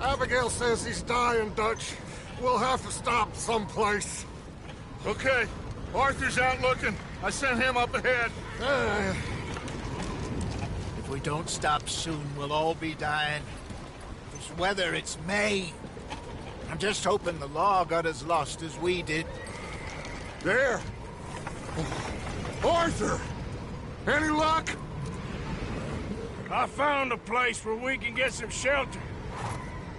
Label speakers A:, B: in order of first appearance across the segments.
A: Abigail says he's dying, Dutch. We'll have to stop someplace.
B: Okay. Arthur's out looking. I sent him up ahead.
C: If we don't stop soon, we'll all be dying. This weather, it's May. I'm just hoping the law got as lost as we did.
A: There! Arthur! Any luck?
B: I found a place where we can get some shelter.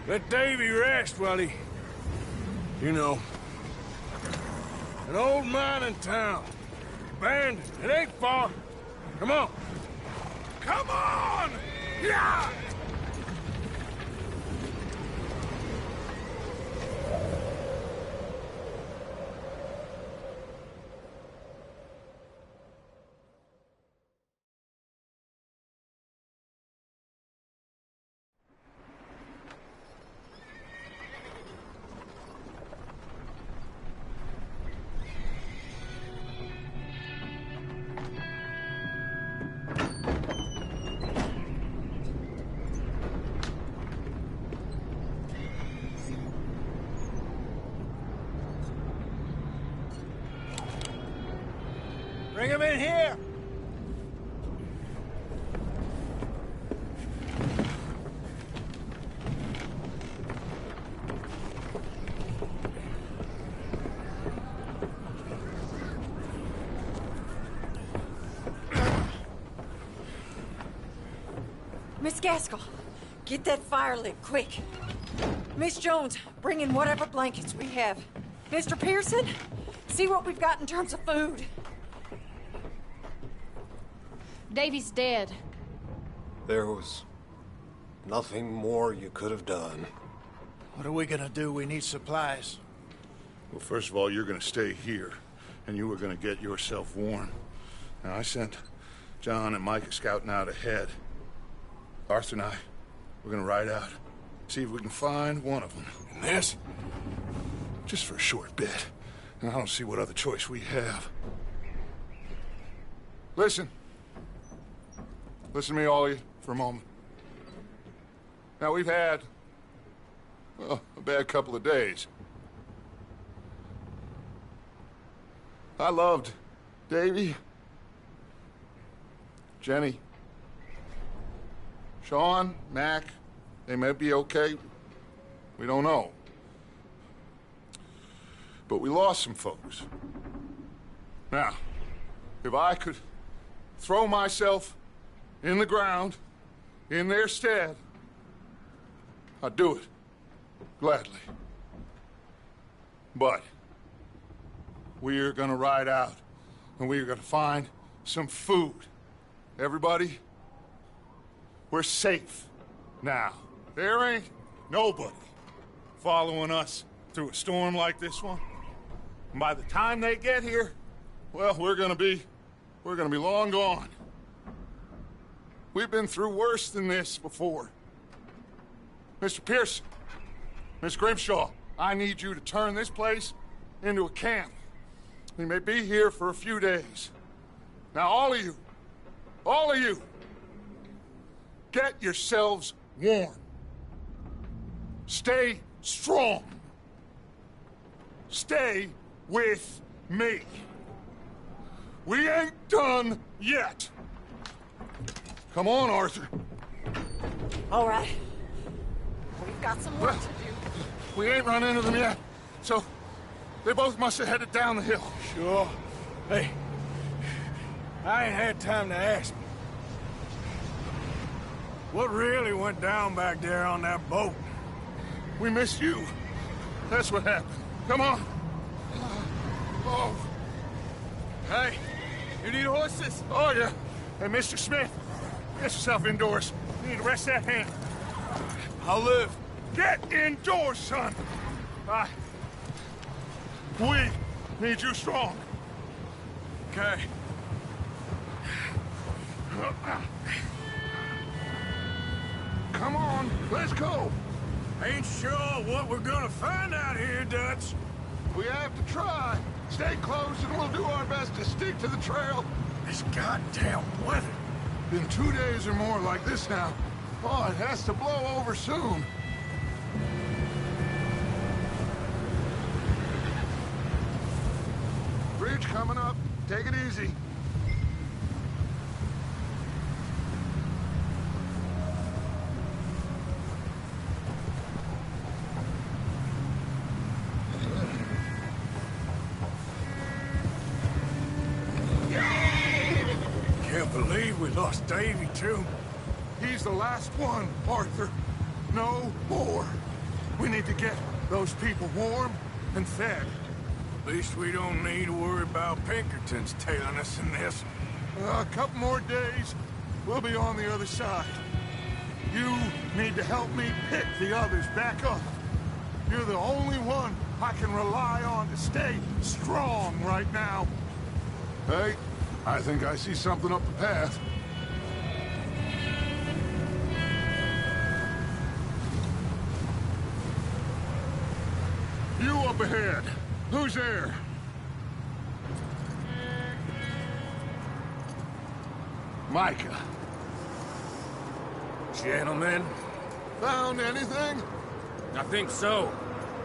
B: Let Davy rest while he... You know. An old mining town. Abandoned. It ain't far. Come on. Come on! Yeah!
C: Bring him in here!
D: Miss Gaskell, get that fire lit, quick. Miss Jones, bring in whatever blankets we have. Mr. Pearson, see what we've got in terms of food.
E: Davy's dead.
A: There was nothing more you could have done.
C: What are we gonna do? We need supplies.
B: Well, first of all, you're gonna stay here, and you were gonna get yourself warm. Now, I sent John and Micah scouting out ahead.
A: Arthur and I, we're gonna ride out. See if we can find one of them. And this? Just for a short bit. And I don't see what other choice we have. Listen. Listen to me, all of you, for a moment. Now, we've had, well, a bad couple of days. I loved Davy, Jenny, Sean, Mac. They may be okay. We don't know. But we lost some folks. Now, if I could throw myself in the ground in their stead, I'd do it. Gladly. But we're gonna ride out and we're gonna find some food. Everybody, we're safe now. There ain't nobody following us through a storm like this one. And by the time they get here, well, we're gonna be long gone. We've been through worse than this before. Mr. Pearson, Miss Grimshaw, I need you to turn this place into a camp. We may be here for a few days. Now, all of you, get yourselves warm. Stay strong. Stay with me. We ain't done yet. Come on, Arthur.
D: All right. We've got some work to do.
A: We ain't run into them yet, so they both must have headed down the hill.
B: Sure. Hey, I ain't had time to ask. What really went down back there on that boat?
A: We missed you. That's what happened. Come on. Oh.
B: Hey, you need horses?
A: Oh, yeah. Hey, Mr. Smith, get yourself indoors. You need to rest that hand.
B: I'll live.
A: Get indoors, son. We need you strong.
B: Okay.
A: Come on, let's go.
B: Ain't sure what we're gonna find out here, Dutch.
A: We have to try. Stay close and we'll do our best to stick to the trail.
B: This goddamn weather.
A: Been 2 days or more like this now. Oh, it has to blow over soon. Bridge coming up. Take it easy.
B: Can't believe we lost Davy, too.
A: He's the last one, Arthur. No more. We need to get those people warm and fed.
B: At least we don't need to worry about Pinkertons tailing us in this.
A: A couple more days, we'll be on the other side. You need to help me pick the others back up. You're the only one I can rely on to stay strong right now. Hey, I think I see something up the path. You up ahead. Who's there? Micah.
F: Gentlemen,
A: Found anything?
F: I think so.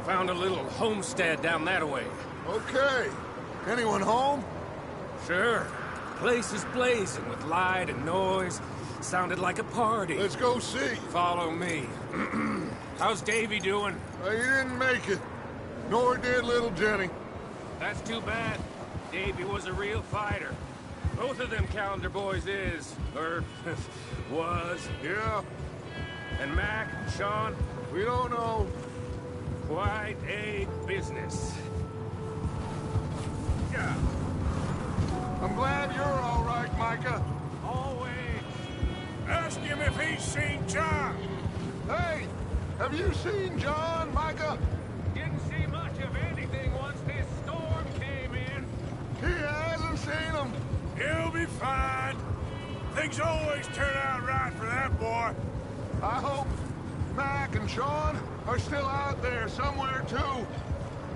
F: Found a little homestead down that way.
A: Okay. Anyone home?
F: Sure. Place is blazing with light and noise. Sounded like a party.
A: Let's go see.
F: Follow me. How's Davy doing?
A: He didn't make it. Nor did little Jenny.
F: That's too bad. Davy was a real fighter. Both of them Calendar boys is, or was.
A: Yeah,
F: And Mac, Sean,
A: we don't know.
F: quite a business. Yeah.
A: I'm glad you're all right, Micah.
F: Always.
B: Ask him if he's seen John.
A: Hey, have you seen John, Micah?
F: Didn't see much of anything once this storm came in.
A: He hasn't seen him.
B: He'll be fine. Things always turn out right for that boy.
A: I hope Mac and Sean are still out there somewhere, too.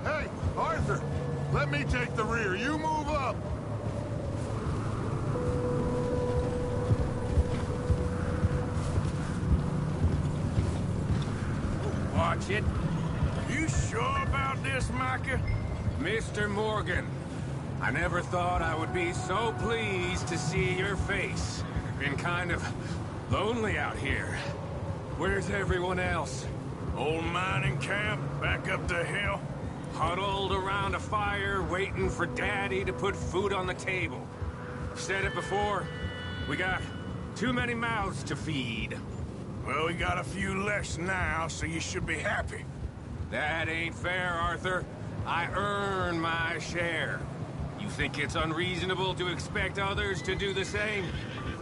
A: Hey, Arthur, let me take the rear. You move up.
F: Watch it.
B: You sure about this, Micah?
F: Mr. Morgan, I never thought I would be so pleased to see your face. Been kind of lonely out here. Where's everyone else?
B: Old mining camp, back up the hill.
F: Huddled around a fire, waiting for Daddy to put food on the table. Said it before, we got too many mouths to feed.
B: Well, we got a few less now, so you should be happy.
F: That ain't fair, Arthur. I earn my share. You think it's unreasonable to expect others to do the same?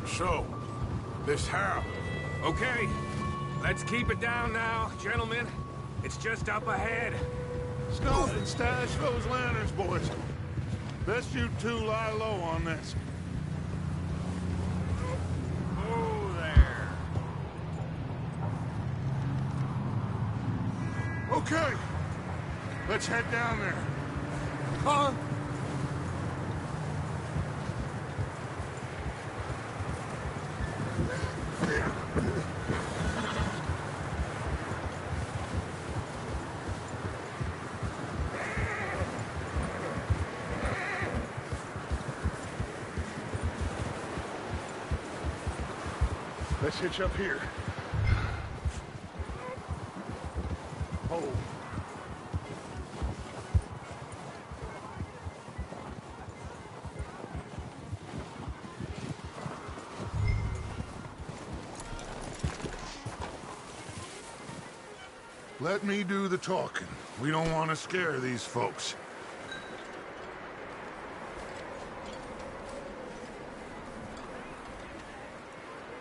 B: So, this how?
F: Okay, let's keep it down now, gentlemen. It's just up ahead.
A: Scope and stash those lanterns, boys. Best you two lie low on this.
F: Oh, there.
A: Okay, let's head down there. Huh? Let's hitch up here. Oh. Let me do the talking. We don't want to scare these folks.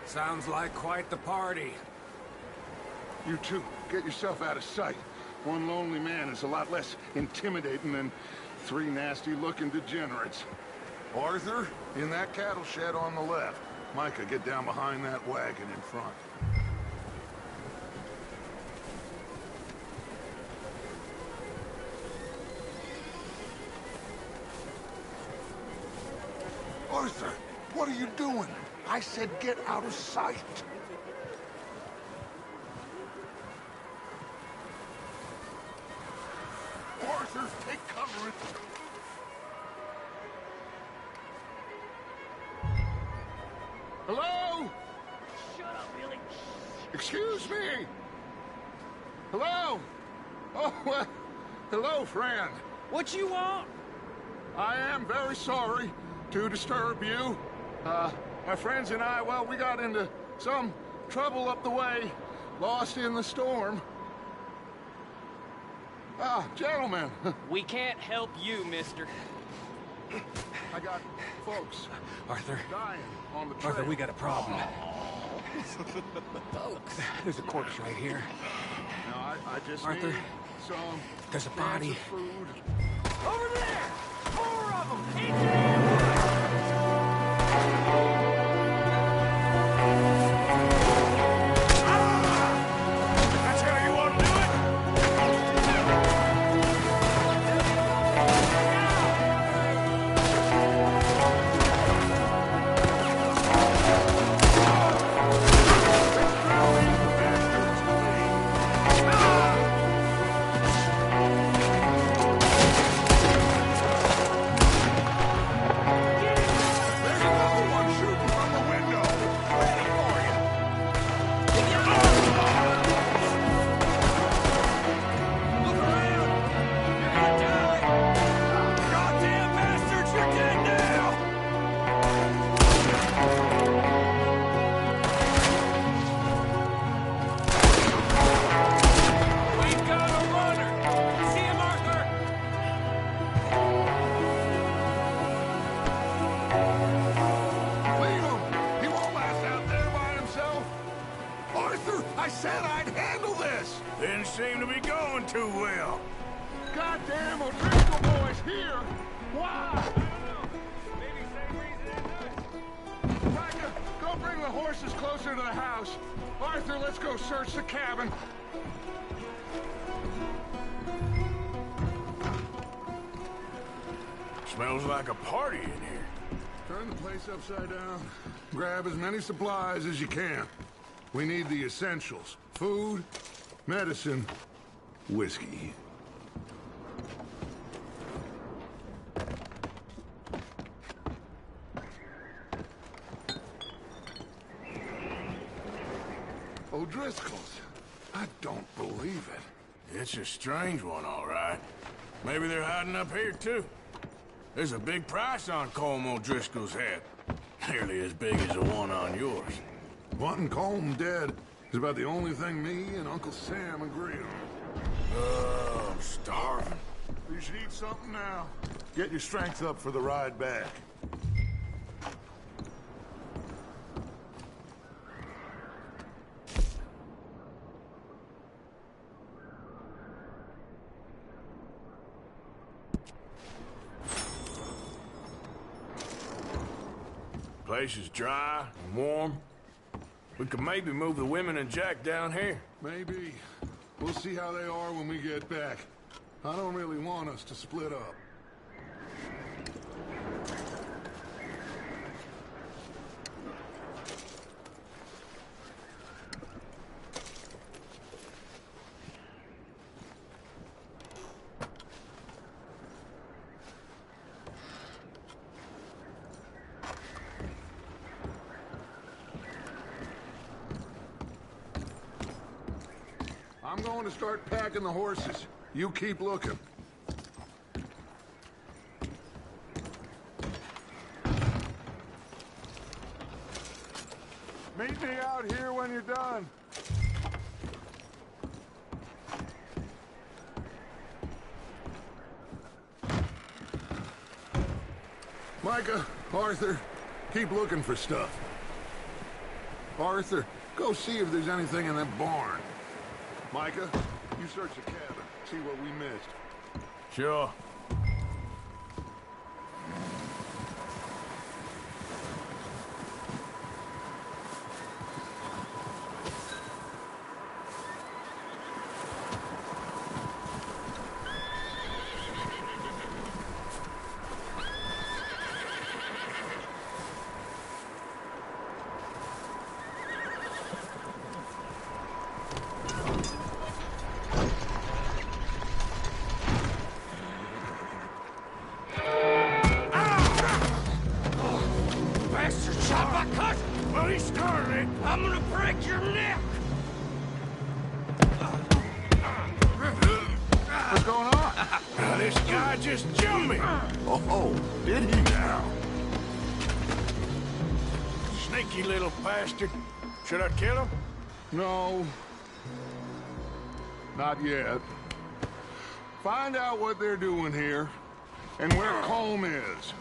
F: Sounds like quite the party.
A: You two, get yourself out of sight. One lonely man is a lot less intimidating than three nasty-looking degenerates. Arthur, in that cattle shed on the left. Micah, get down behind that wagon in front. Arthur, what are you doing? I said get out of sight. Arthur, take cover. Hello?
G: Shut up, Billy.
A: Excuse me. Hello? Oh, well, hello, friend.
G: What you want?
A: I am very sorry to disturb you. My friends and I, well, we got into some trouble up the way, lost in the storm. Ah, gentlemen.
G: We can't help you, mister.
A: I got folks
F: Arthur,
A: dying on the trail.
F: Arthur, we got a problem. Folks. There's a corpse right here.
A: No, I just
F: Arthur,
A: need some
F: there's a body.
A: food.
G: Over there! Four of them! Into the ambush!
B: That's how you want to do it?
A: There's another one shooting from the window. Ready for you.
B: Look around! You're gonna die! Goddamn bastards, you're dead now!
F: We've got a runner! See him, Arthur?
A: Leave him. He won't last out there by himself. Arthur, I said I'd handle this.
B: Didn't seem to be going too well.
A: Goddamn O'Driscoll boys here. Why?
F: I don't know. Maybe same reason as us.
A: Micah, go bring bring the horses closer to the house. Arthur, let's go search the cabin.
B: Smells like a party in here.
A: Turn the place upside down. Grab as many supplies as you can. We need the essentials. Food, medicine, whiskey. O'Driscoll's. I don't believe it.
B: It's a strange one, all right. Maybe they're hiding up here, too. There's a big price on Colm O'Driscoll's head. Nearly as big as the one on yours.
A: Wanting Colm dead is about the only thing me and Uncle Sam agree on.
B: Oh, I'm starving.
A: You should eat something now. Get your strength up for the ride back.
B: Place is dry and warm. We could maybe move the women and Jack down here.
A: Maybe. We'll see how they are when we get back. I don't really want us to split up. I'm going to start packing the horses. You keep looking. Meet me out here when you're done. Micah, Arthur, keep looking for stuff. Arthur, go see if there's anything in that barn. Micah, you search the cabin, see what we missed.
B: Sure.
G: I'm gonna break your neck!
A: What's going on?
B: This guy just jumped me!
A: Oh, did he now?
B: Sneaky little bastard. Should I kill him?
A: No. Not yet. Find out what they're doing here, and where Colm is.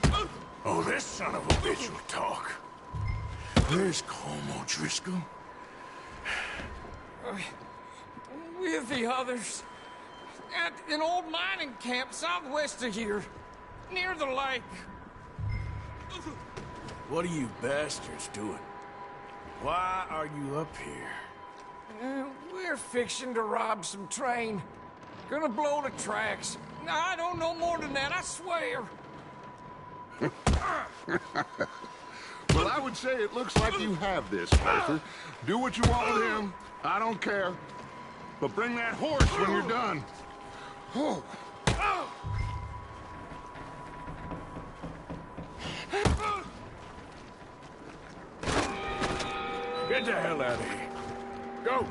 B: Oh, this son of a bitch will talk. Where's Colm O'Driscoll?
H: With the others. At an old mining camp southwest of here. Near the lake.
B: What are you bastards doing? Why are you up here?
H: We're fixing to rob some train. Gonna blow the tracks. I don't know more than that, I swear.
A: Well, I would say it looks like you have this, Arthur. Do what you want with him. I don't care. But bring that horse when you're done. Oh.
B: Get the hell out of here. Go!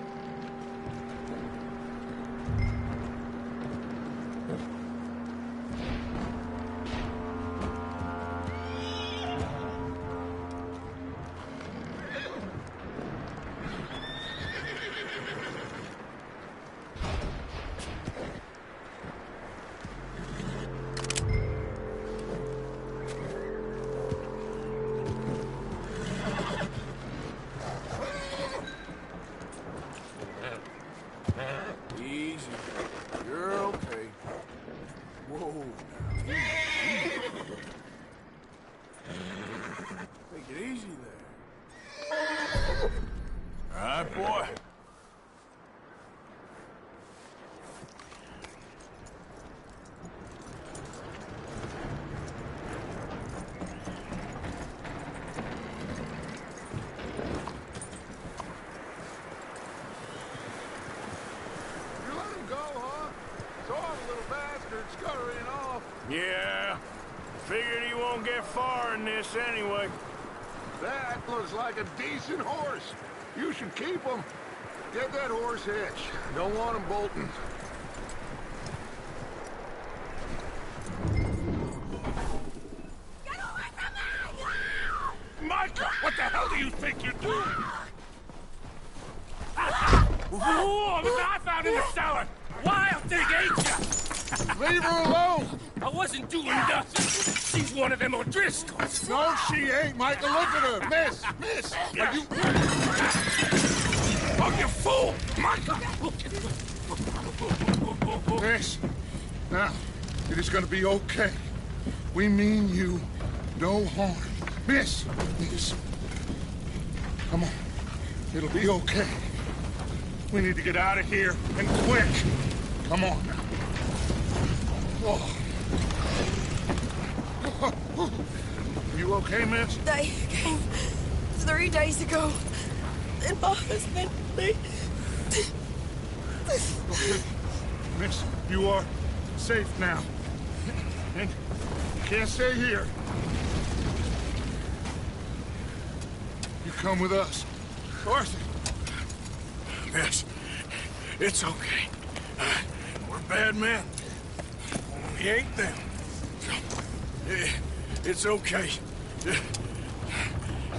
B: right, boy.
A: You let him go, huh? Saw the little bastard scurrying off.
B: Yeah. Figured he won't get far in this anyway.
A: That looks like a decent horse. You should keep him. Get that horse hitched. Don't want him bolting.
G: Get away from me!
A: Micah, what the hell do you think you're doing?
F: Whoa, look what I found in the cellar! Wild thing, ain't ya?
A: Leave her alone!
F: I wasn't doing nothing. She's one of them O'Driscolls.
A: No, she ain't, Micah. Look at her. Miss, are you...
F: Oh, you fool! Micah!
A: Miss, now, it is gonna be okay. We mean you no harm. Miss, come on. It'll be okay. We need to get out of here, and quick. Come on now. Oh. You okay, miss?
I: They came 3 days ago, and my husband,
A: Okay. Miss, you are safe now. And you can't stay here. You come with us. Arthur.
B: Miss, it's okay. We're bad men. We ain't them. It's okay.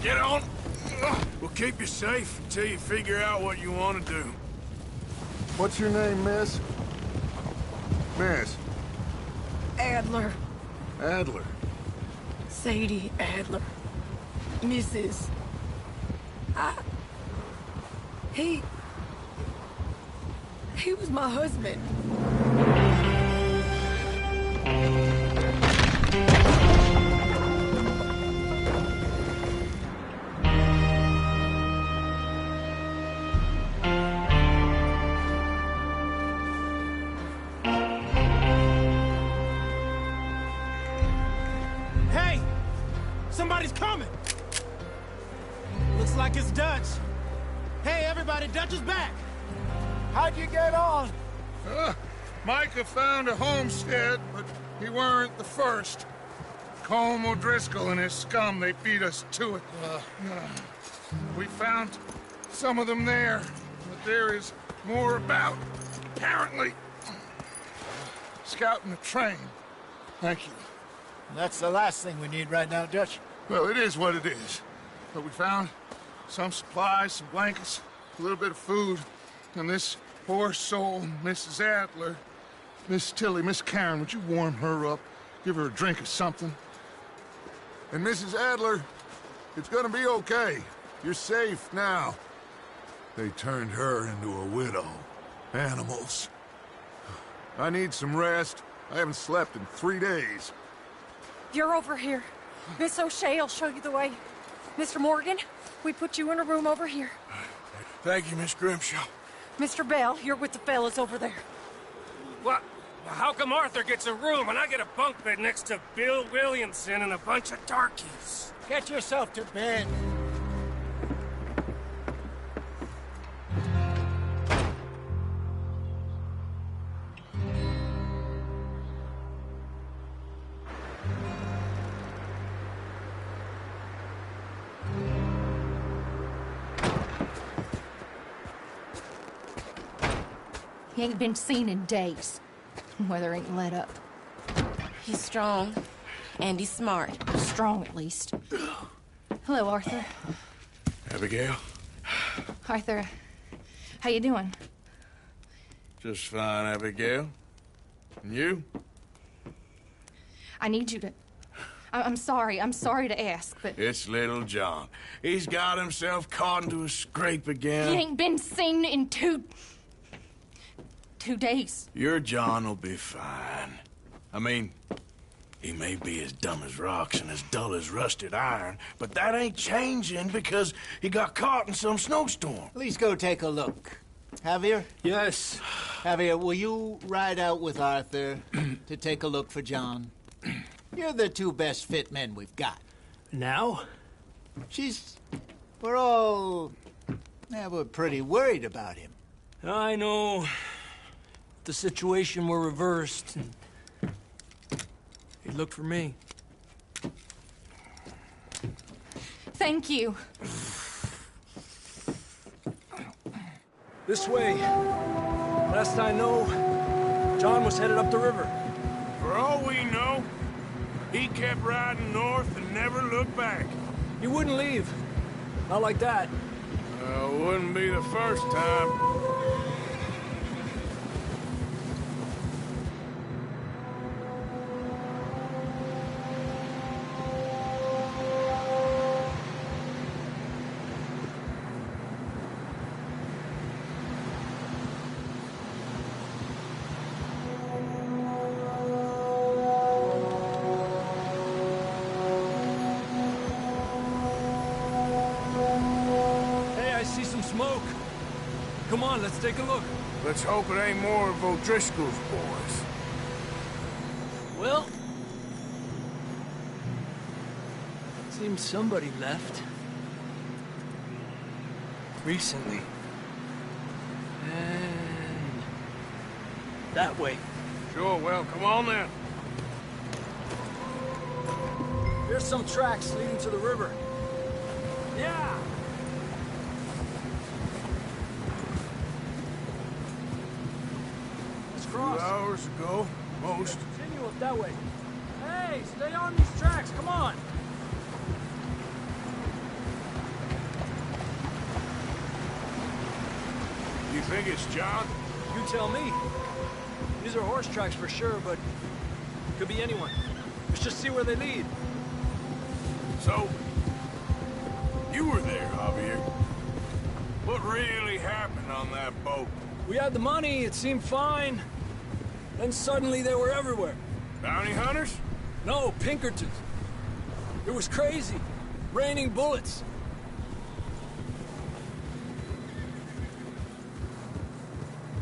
B: Get on. We'll keep you safe until you figure out what you want to do.
A: What's your name, miss? Miss.
I: Adler,
A: Adler.
I: Sadie Adler, Mrs. He was my husband.
J: Hey! Somebody's coming! Looks like it's Dutch. Hey, everybody, Dutch is back!
C: How'd you get on?
A: Micah found a homestead, but he weren't the first. Colm O'Driscoll and his scum, they beat us to it. We found some of them there, but there is more about, apparently. Scouting the train. Thank you.
C: That's the last thing we need right now, Dutch.
A: Well, it is what it is. But we found some supplies, some blankets, a little bit of food, and this poor soul, Mrs. Adler, Miss Tilly, Miss Karen, would you warm her up? Give her a drink or something? And Mrs. Adler, it's gonna be okay. You're safe now. They turned her into a widow. Animals. I need some rest. I haven't slept in 3 days.
D: You're over here. Miss O'Shea will show you the way. Mr. Morgan, we put you in a room over here.
B: Thank you, Miss Grimshaw.
D: Mr. Bell, you're with the fellas over there.
F: What? How come Arthur gets a room and I get a bunk bed next to Bill Williamson and a bunch of darkies?
C: Get yourself to bed.
E: He ain't been seen in days. Weather ain't let up.
I: He's strong, and he's smart.
E: Strong, at least. Hello, Arthur.
B: Abigail?
E: Arthur, how you doing?
B: Just fine, Abigail. And you?
E: I need you to... I'm sorry to ask, but...
B: It's little John. He's got himself caught into a scrape again.
E: He ain't been seen in 2 days.
B: Your John will be fine. I mean, He may be as dumb as rocks and as dull as rusted iron, but that ain't changing because he got caught in some snowstorm.
C: Please go take a look. Javier?
H: Yes.
C: Javier, will you ride out with Arthur to take a look for John? You're the two best fit men we've got.
J: Now?
C: We're pretty worried about him.
J: I know. If the situation were reversed, he'd look for me.
E: Thank you.
J: This way. Last I know, John was headed up the river.
B: For all we know, he kept riding north and never looked back.
J: He wouldn't leave. Not like that.
B: Wouldn't be the first time.
J: Smoke. Come on, let's take a look.
B: Let's hope it ain't more of O'Driscoll's boys.
J: Well, seems somebody left. Recently. And that way.
B: Sure, well, come on then.
J: Here's some tracks leading to the river. Yeah!
B: Cross. 2 hours ago, most.
J: Continue up that way. Hey, stay on these tracks, come on!
B: You think it's John?
J: You tell me. These are horse tracks for sure, but could be anyone. Let's just see where they lead.
B: So, you were there, Javier. What really happened on that boat?
J: We had the money, it seemed fine. Then suddenly they were everywhere.
B: Bounty hunters?
J: No, Pinkertons. It was crazy. Raining bullets.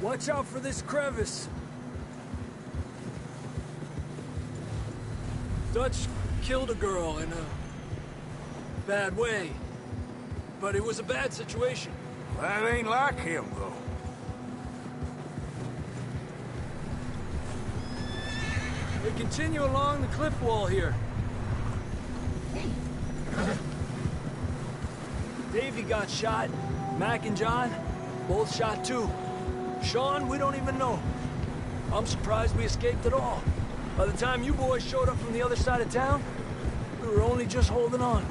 J: Watch out for this crevice. Dutch killed a girl in a bad way. But it was a bad situation.
B: That ain't like him, though.
J: They continue along the cliff wall here. Davey got shot. Mac and John, both shot too. Sean, we don't even know. I'm surprised we escaped at all. By the time you boys showed up from the other side of town, we were only just holding on.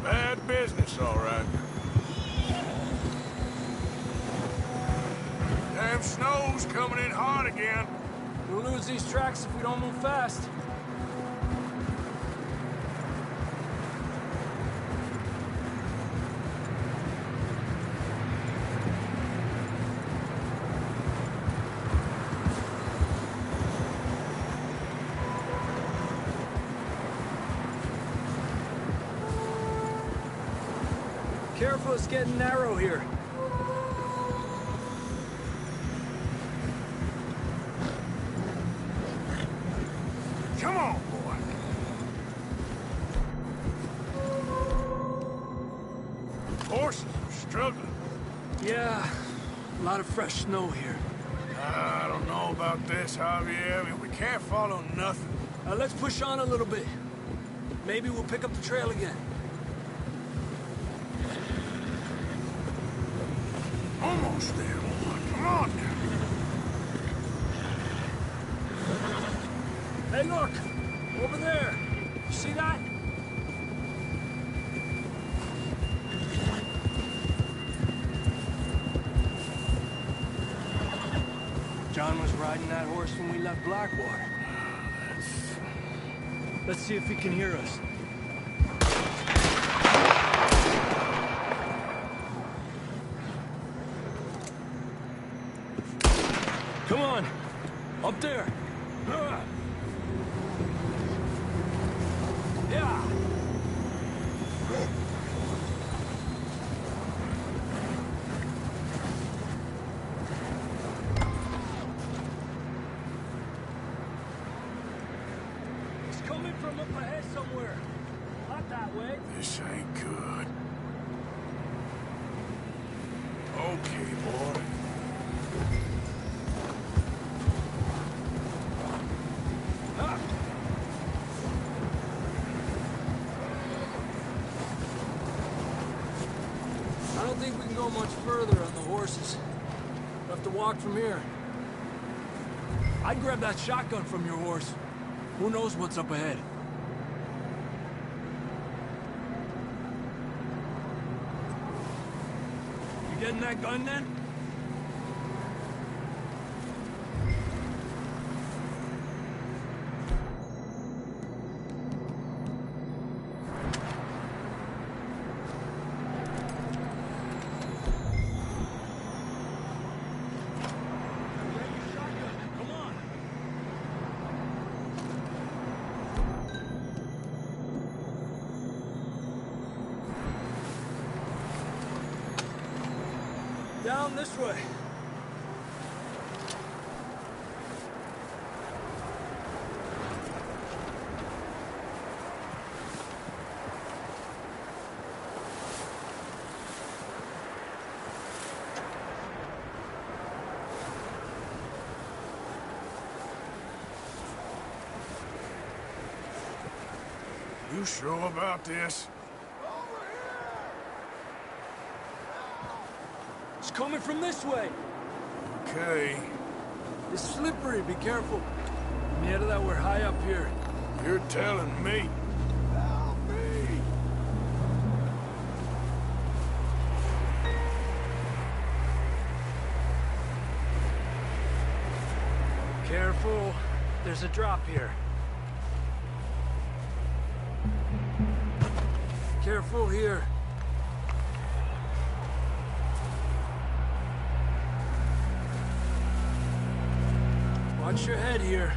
B: Bad business, all right. Damn snow's coming in hard again.
J: We'll lose these tracks if we don't move fast. Careful, it's getting narrow here.
B: Come on, boy. Horses are struggling.
J: Yeah, a lot of fresh snow here.
B: I don't know about this, Javier. I mean, we can't follow nothing.
J: Let's push on a little bit. Maybe we'll pick up the trail again.
B: Almost there, boy. Come on.
J: Hey, look! Over there! You see that? John was riding that horse when we left Blackwater. Let's see if he can hear us. Come on! Up there! Yeah. It's coming from up ahead somewhere. Not that way.
B: This ain't good. Okay, boy.
J: Ah. I don't think we can go much further on the horses. We'll have to walk from here. I'd grab that shotgun from your horse. Who knows what's up ahead? You getting that gun then? Come on. Down this way.
B: You sure about this?
J: It's coming from this way.
B: Okay.
J: It's slippery. Be careful. Mierda, we're high up here.
B: You're telling me. Help me!
J: Careful. There's a drop here. Careful here. Watch your head here.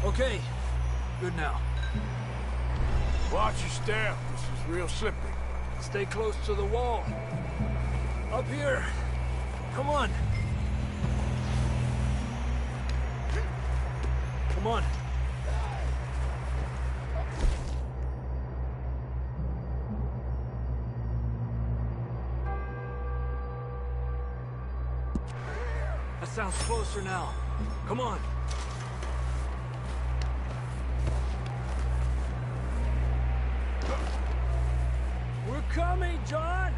J: Okay. Good now.
B: Watch your step. This is real slippery.
J: Stay close to the wall. Up here. Come on. Come on. That sounds closer now. Come on. We're coming, John!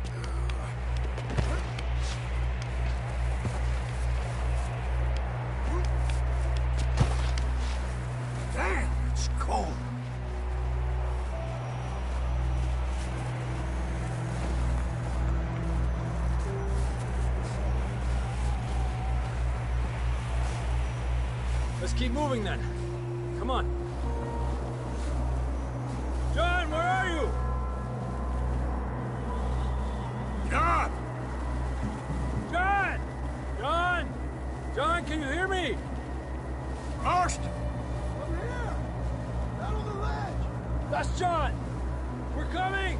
B: Damn, it's cold.
J: Let's keep moving then. Come on. John, where are you?
B: John!
J: John! John! John, can you hear me?
B: Marston!
C: Over here! Out on the ledge!
J: That's John! We're coming!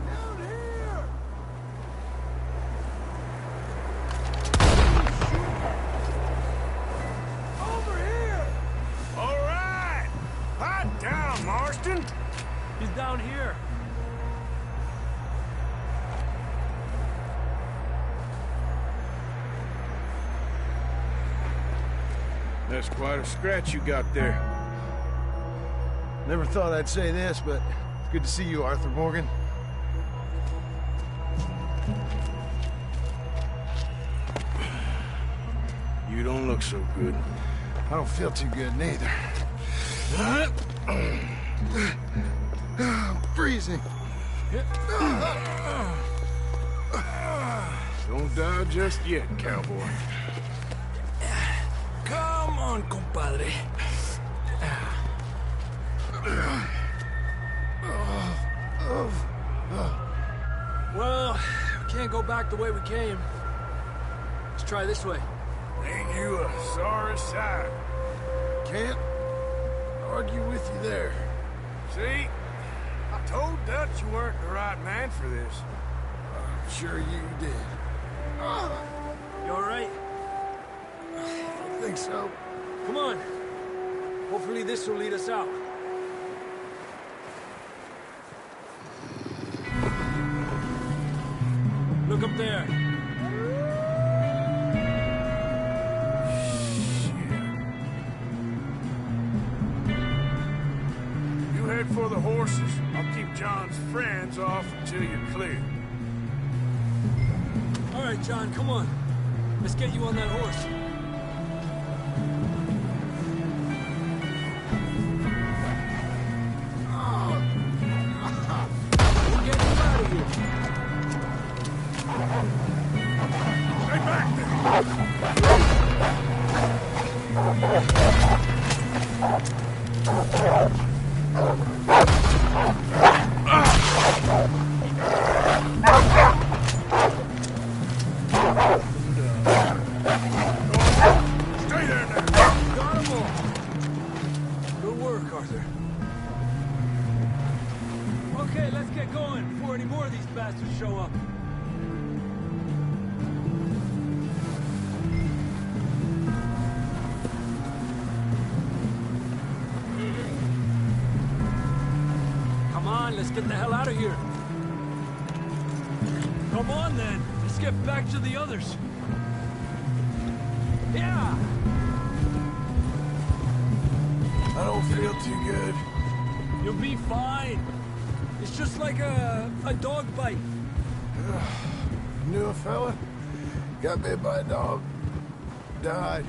C: Down here! Over here!
B: All right! Hot down, Marston!
J: He's down here.
B: That's quite a scratch you got there.
K: Never thought I'd say this, but it's good to see you, Arthur Morgan.
B: You don't look so good.
K: I don't feel too good, neither. I'm freezing.
B: Don't die just yet, cowboy.
J: Come on, compadre. Well, we can't can't go back the way we came. Let's try this way.
B: Ain't you a sorry sight?
K: Can't argue with you there.
B: See? I told Dutch you weren't the right man for this.
K: I'm sure you did.
J: You all right?
K: I think so.
J: Come on. Hopefully this will lead us out. Look up there.
B: You head for the horses. I'll keep John's friends off until you're clear.
J: All right, John, come on. Let's get you on that horse. We'll get you out of here.
B: Stay back there! Stay there now!
J: Got 'em all. Good work, Arthur. Okay, let's get going before any more of these bastards show up. Come on, let's get the hell out of here. Come on, then. Let's get back to the others. Yeah!
K: I don't feel too good.
J: You'll be fine. It's just like a dog bite.
K: Knew a fella, got bit by a dog, died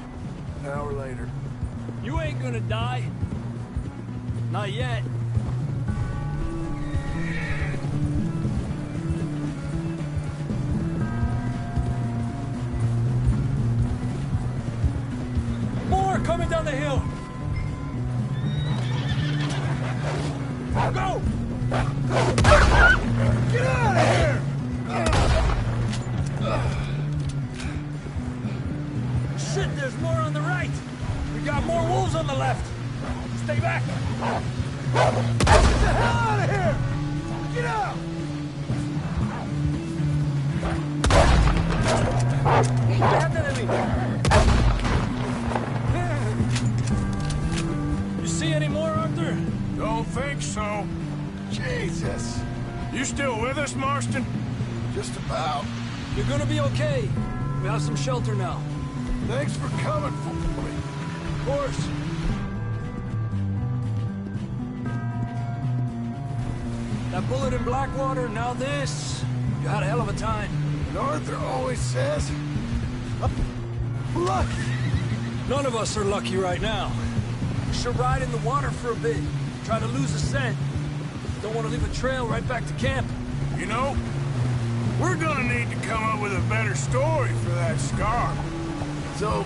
K: an hour later.
J: You ain't gonna die. Not yet. More coming down the hill. Go!
K: Get out of here!
J: Shit, there's more on the right. We got more wolves on the left. Stay back.
K: Get the hell out of here! Get out!
J: You see any more, Arthur?
B: Don't think so.
K: Jesus!
B: You still with us, Marston?
K: Just about.
J: You're gonna be okay. We have some shelter now.
K: Thanks for coming for me.
J: Of course. That bullet in Blackwater, now this. You had a hell of a time.
K: And Arthur always says, lucky.
J: None of us are lucky right now. We should ride in the water for a bit. Try to lose a scent. Don't want to leave a trail right back to camp.
B: You know, we're gonna need to come up with a better story for that scar.
K: So,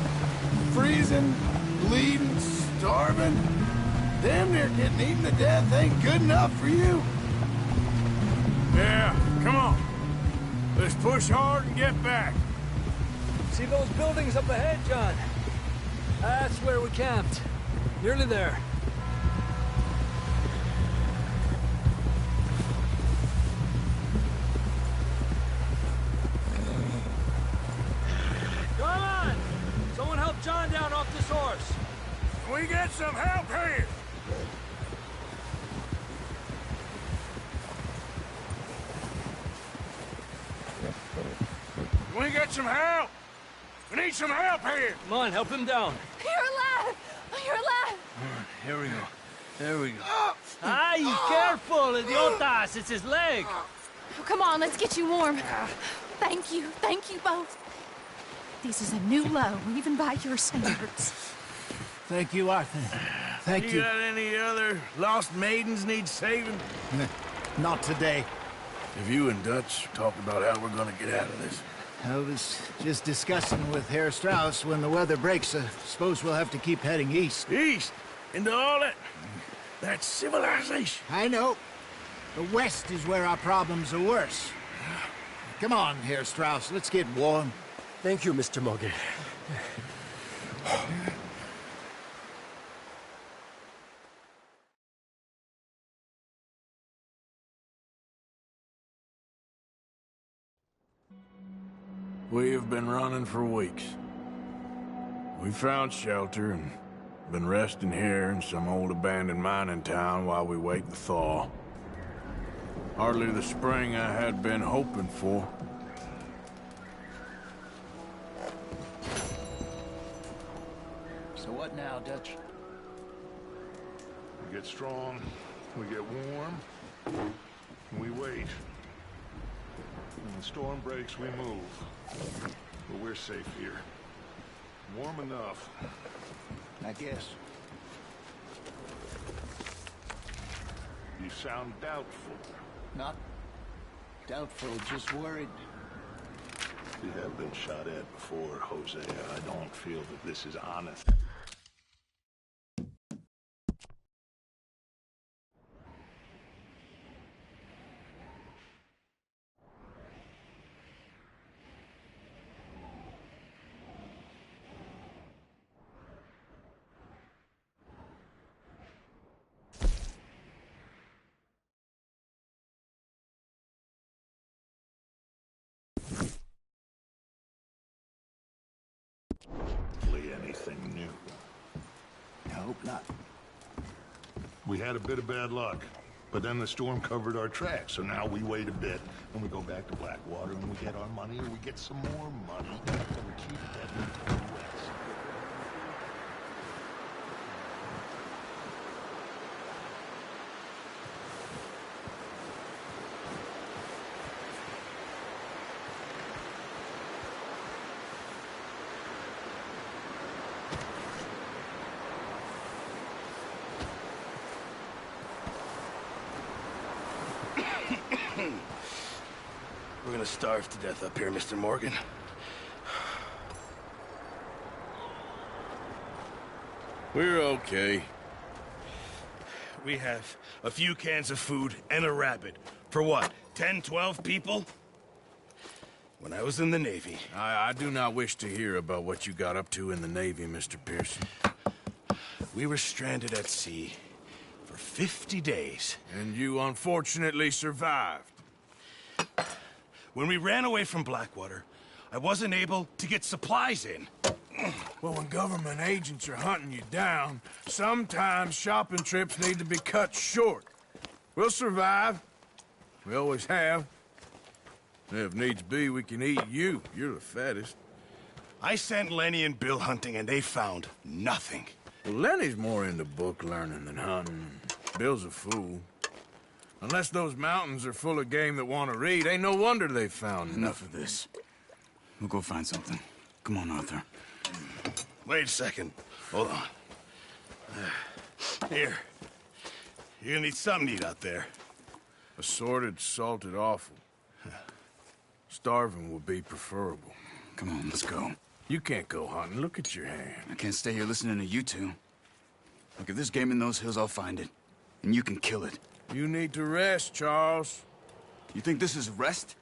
K: freezing, bleeding, starving, damn near getting eaten to death ain't good enough for you.
B: Yeah, come on. Let's push hard and get back.
J: See those buildings up ahead, John? That's where we camped. Nearly there. Come on! Someone help John down off this horse.
B: Can we get some help here? Can we get some help? We need some help here.
J: Come on, help him down.
I: You're alive! You're alive!
J: Here we go. There we go. Ay, careful, idiotas! It's his leg.
E: Oh, come on, let's get you warm. Thank you both. This is a new low, even by your standards.
C: Thank you, Arthur. Thank you.
B: got any other lost maidens need saving?
C: Not today.
K: Have you and Dutch talked about how we're gonna get out of this?
C: I was just discussing with Herr Strauss when the weather breaks. I suppose we'll have to keep heading east.
B: East? Into all that civilization.
C: I know. The west is where our problems are worse. Come on here, Strauss. Let's get warm.
L: Thank you, Mr. Morgan.
B: We have been running for weeks. We found shelter and been resting here in some old abandoned mining town while we wait the thaw. Hardly the spring I had been hoping for.
C: So what now, Dutch?
A: We get strong, we get warm, and we wait. When the storm breaks, we move. But we're safe here. Warm enough.
C: I guess.
A: You sound doubtful.
C: Not doubtful, just worried.
A: We have been shot at before, Hosea. I don't feel that this is honest. Anything new?
C: I hope not.
A: We had a bit of bad luck, but then the storm covered our tracks, so now we wait a bit, and we go back to Blackwater, and we get our money, and we get some more money, and we keep heading west.
L: We're gonna starve to death up here, Mr. Morgan.
B: We're okay.
M: We have a few cans of food and a rabbit. For what, 10, 12 people? When I was in the Navy...
B: I do not wish to hear about what you got up to in the Navy, Mr. Pearson.
M: We were stranded at sea for 50 days.
B: And you unfortunately survived.
M: When we ran away from Blackwater, I wasn't able to get supplies in.
B: Well, when government agents are hunting you down, sometimes shopping trips need to be cut short. We'll survive. We always have. If needs be, we can eat you. You're the fattest.
M: I sent Lenny and Bill hunting, and they found nothing.
B: Well, Lenny's more into book learning than hunting. Bill's a fool. Unless those mountains are full of game that want to read, ain't no wonder they found
N: Enough of this. We'll go find something. Come on, Arthur.
M: Wait a second. Hold on. Here. You're gonna need something to eat out there.
B: Assorted, salted offal. Starving would be preferable.
N: Come on, let's go.
B: You can't go hunting. Look at your hand.
N: I can't stay here listening to you two. Look, if there's game in those hills, I'll find it. And you can kill it.
B: You need to rest, Charles.
N: You think this is rest?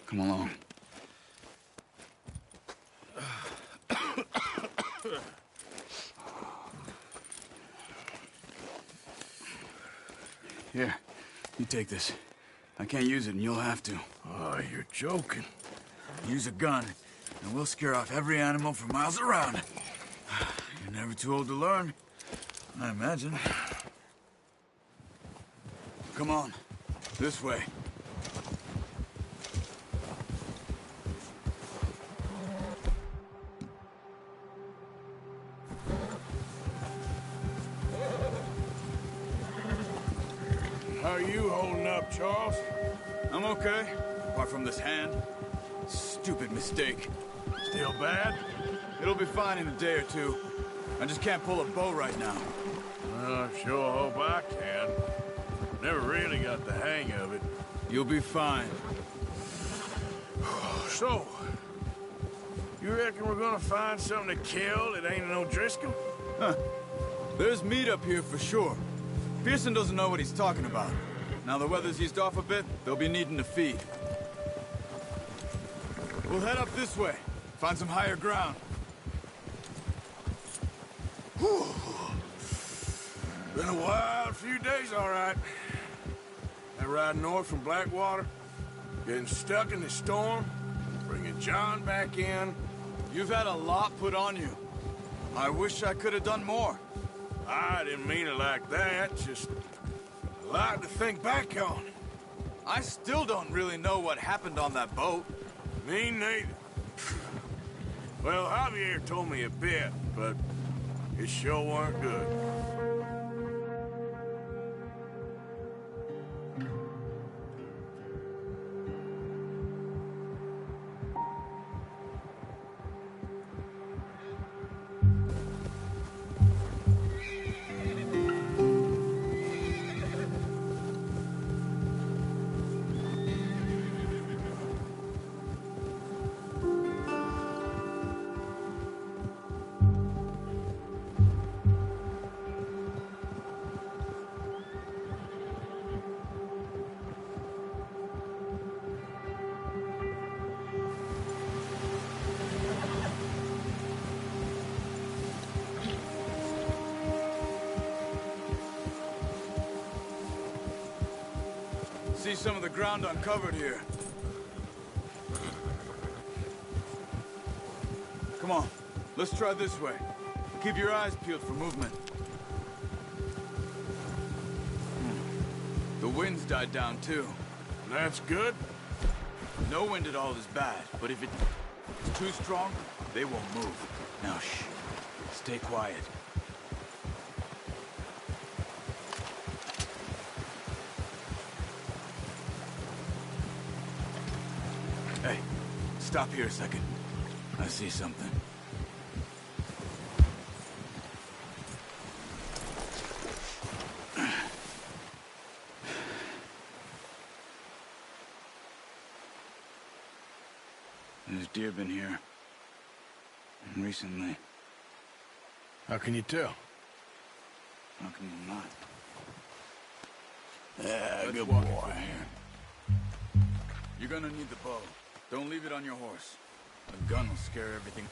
N: Come along. Here, you take this. I can't use it, and you'll have to.
B: Oh, you're joking.
N: Use a gun, and we'll scare off every animal for miles around. You're never too old to learn, I imagine. Come on, this way.
B: How are you holding up, Charles?
N: I'm okay, apart from this hand. Stupid mistake.
B: Still bad?
N: It'll be fine in a day or two. I just can't pull a bow right now.
B: I sure hope I can. Never really got the hang of it.
N: You'll be fine.
B: So, you reckon we're gonna find something to kill that ain't no Driscoll?
N: Huh. There's meat up here for sure. Pearson doesn't know what he's talking about. Now the weather's eased off a bit, they'll be needing to feed. We'll head up this way. Find some higher ground.
B: Whew. Been a wild few days, all right. That ride north from Blackwater, getting stuck in the storm, bringing John back in.
N: You've had a lot put on you. I wish I could have done more.
B: I didn't mean it like that, just a lot to think back on.
N: I still don't really know what happened on that boat.
B: Me neither. Well, Javier told me a bit, but it sure weren't good.
N: See some of the ground uncovered here. Come on, let's try this way. Keep your eyes peeled for movement. The wind's died down too.
B: That's good.
N: No wind at all is bad, but if it's too strong, they won't move. Now shh, stay quiet. Hey, stop here a second. I see something. There's deer been here. Recently.
B: How can you tell?
N: How can you not?
B: Yeah,
N: Let's
B: good
N: walk
B: boy.
N: it from here. You're gonna need the bow. Don't leave it on your horse. A gun will scare everything.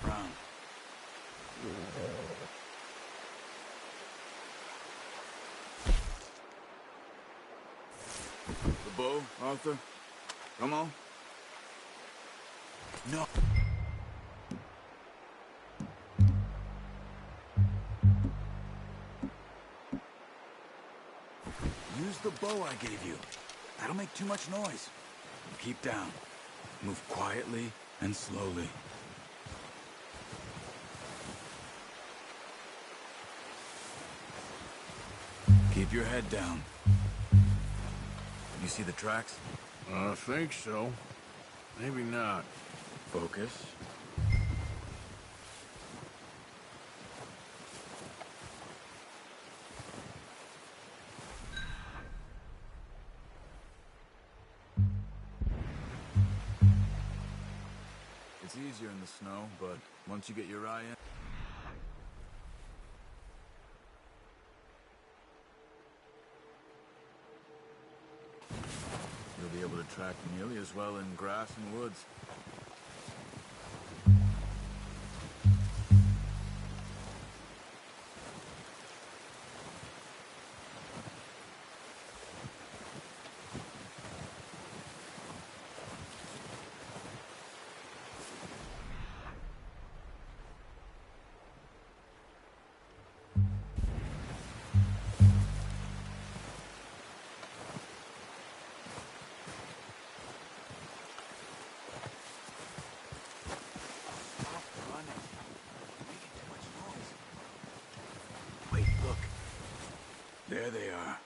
N: Brown. The bow, Arthur? Come on. No. Use the bow I gave you. That'll make too much noise. Keep down. Move quietly and slowly. Keep your head down. You see the tracks?
B: I think so. Maybe not.
N: Focus. It's easier in the snow, but once you get your eye in... you'll be able to track nearly as well in grass and woods. There they are.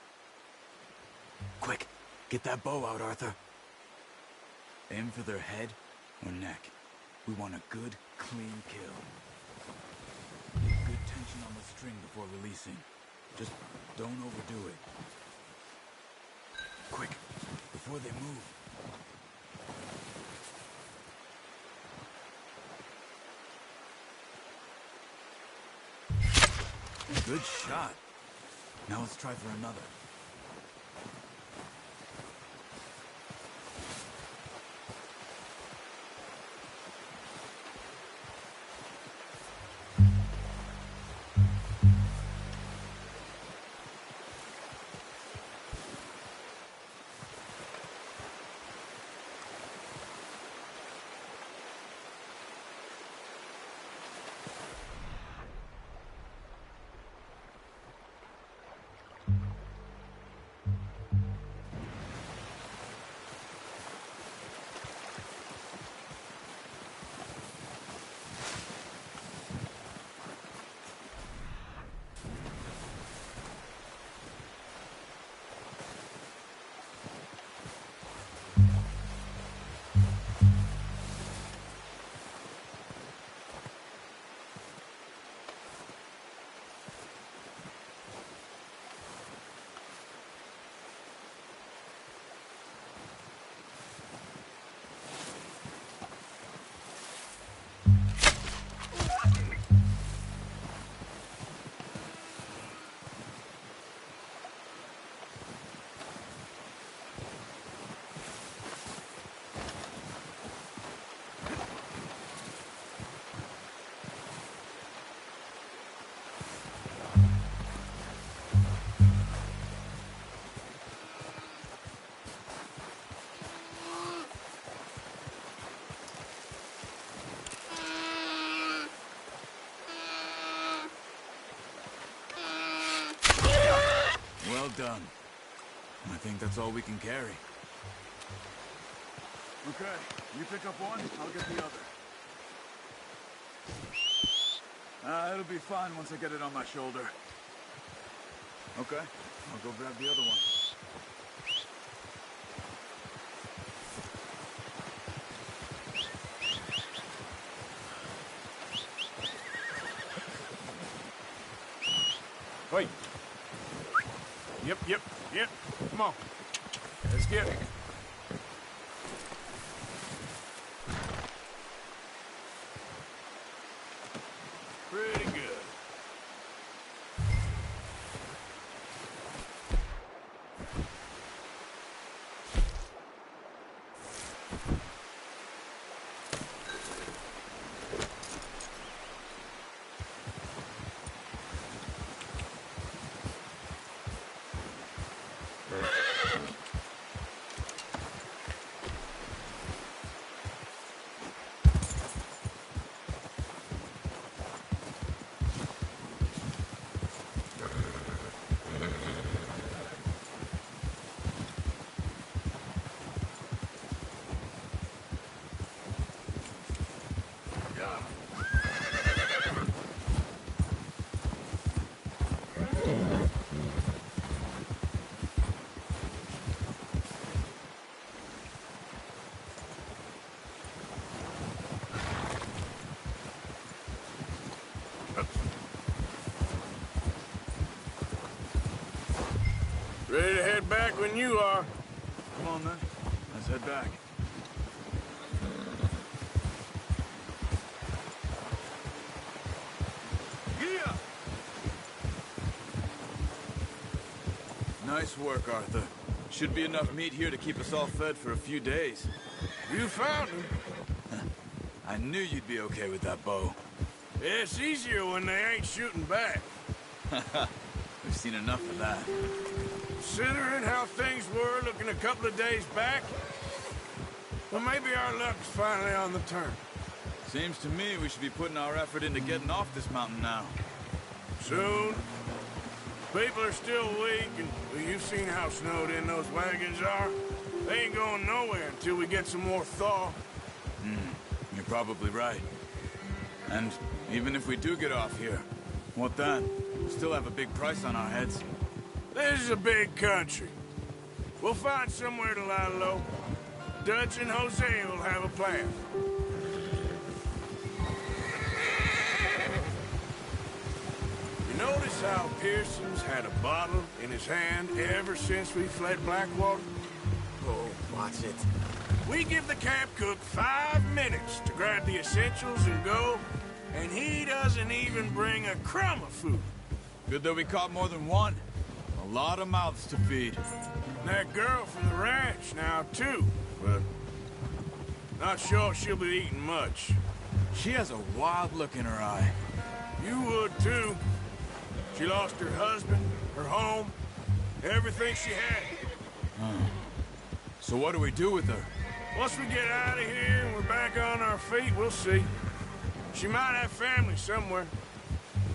N: Quick, get that bow out, Arthur. Aim for their head or neck. We want a good, clean kill. Get good tension on the string before releasing. Just don't overdo it. Quick, before they move. Good shot. Now let's try for another. Well done. I think that's all we can carry.
O: Okay, you pick up one, I'll get the other. It'll be fine once I get it on my shoulder.
N: Okay, I'll go grab the other one.
B: Wait. Yep. Come on. Let's get it. Pretty good. Ready to head back when you are.
O: Come on, then. Let's head back.
B: Yeah!
N: Nice work, Arthur. Should be enough meat here to keep us all fed for a few days.
B: You found him.
N: I knew you'd be okay with that bow.
B: Yeah, it's easier when they ain't shooting back.
N: We've seen enough of that.
B: Considering how things were looking a couple of days back, well, maybe our luck's finally on the turn.
N: Seems to me we should be putting our effort into getting off this mountain now.
B: Soon. People are still weak, and well, you've seen how snowed in those wagons are. They ain't going nowhere until we get some more thaw.
N: You're probably right. And even if we do get off here, what then? We still have a big price on our heads.
B: This is a big country. We'll find somewhere to lie low. Dutch and Jose will have a plan. You notice how Pearson's had a bottle in his hand ever since we fled Blackwater?
N: Oh, watch it.
B: We give the camp cook 5 minutes to grab the essentials and go, and he doesn't even bring a crumb of food.
O: Good that we caught more than one. A lot of mouths to feed.
B: And that girl from the ranch now, too, but not sure she'll be eating much.
O: She has a wild look in her eye.
B: You would, too. She lost her husband, her home, everything she had.
O: So what do we do with her?
B: Once we get out of here and we're back on our feet, we'll see. She might have family somewhere.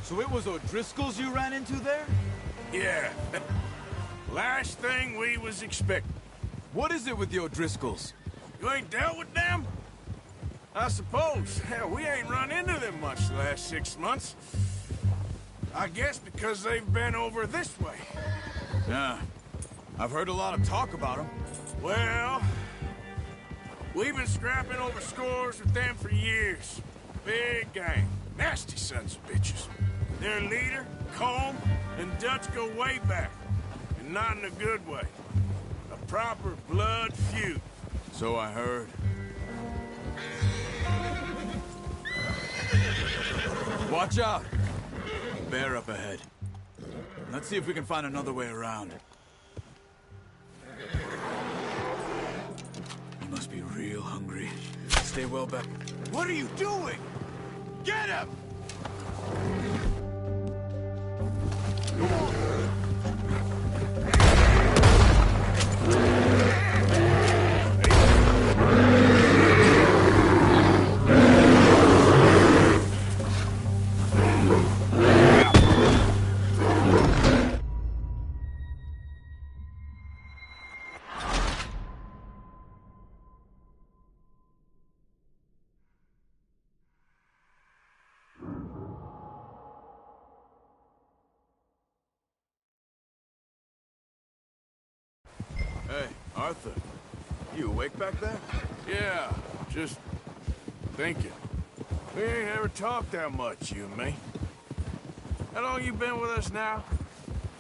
O: So it was O'Driscoll's you ran into there?
B: Yeah. Last thing we was expecting.
O: What is it with the O'Driscolls?
B: You ain't dealt with them? I suppose. Hell, we ain't run into them much the last 6 months. I guess because they've been over this way.
O: Yeah. I've heard a lot of talk about them.
B: Well, we've been scrapping over scores with them for years. Big gang. Nasty sons of bitches. Their leader, Colm, and Dutch go way back. And not in a good way. A proper blood feud.
O: So I heard. Watch out! Bear up ahead. Let's see if we can find another way around. You must be real hungry. Stay well back. What are you doing? Get him! Hey, Arthur. You awake back there?
B: Yeah, just thinking. We ain't ever talked that much, you and me. How long you been with us now?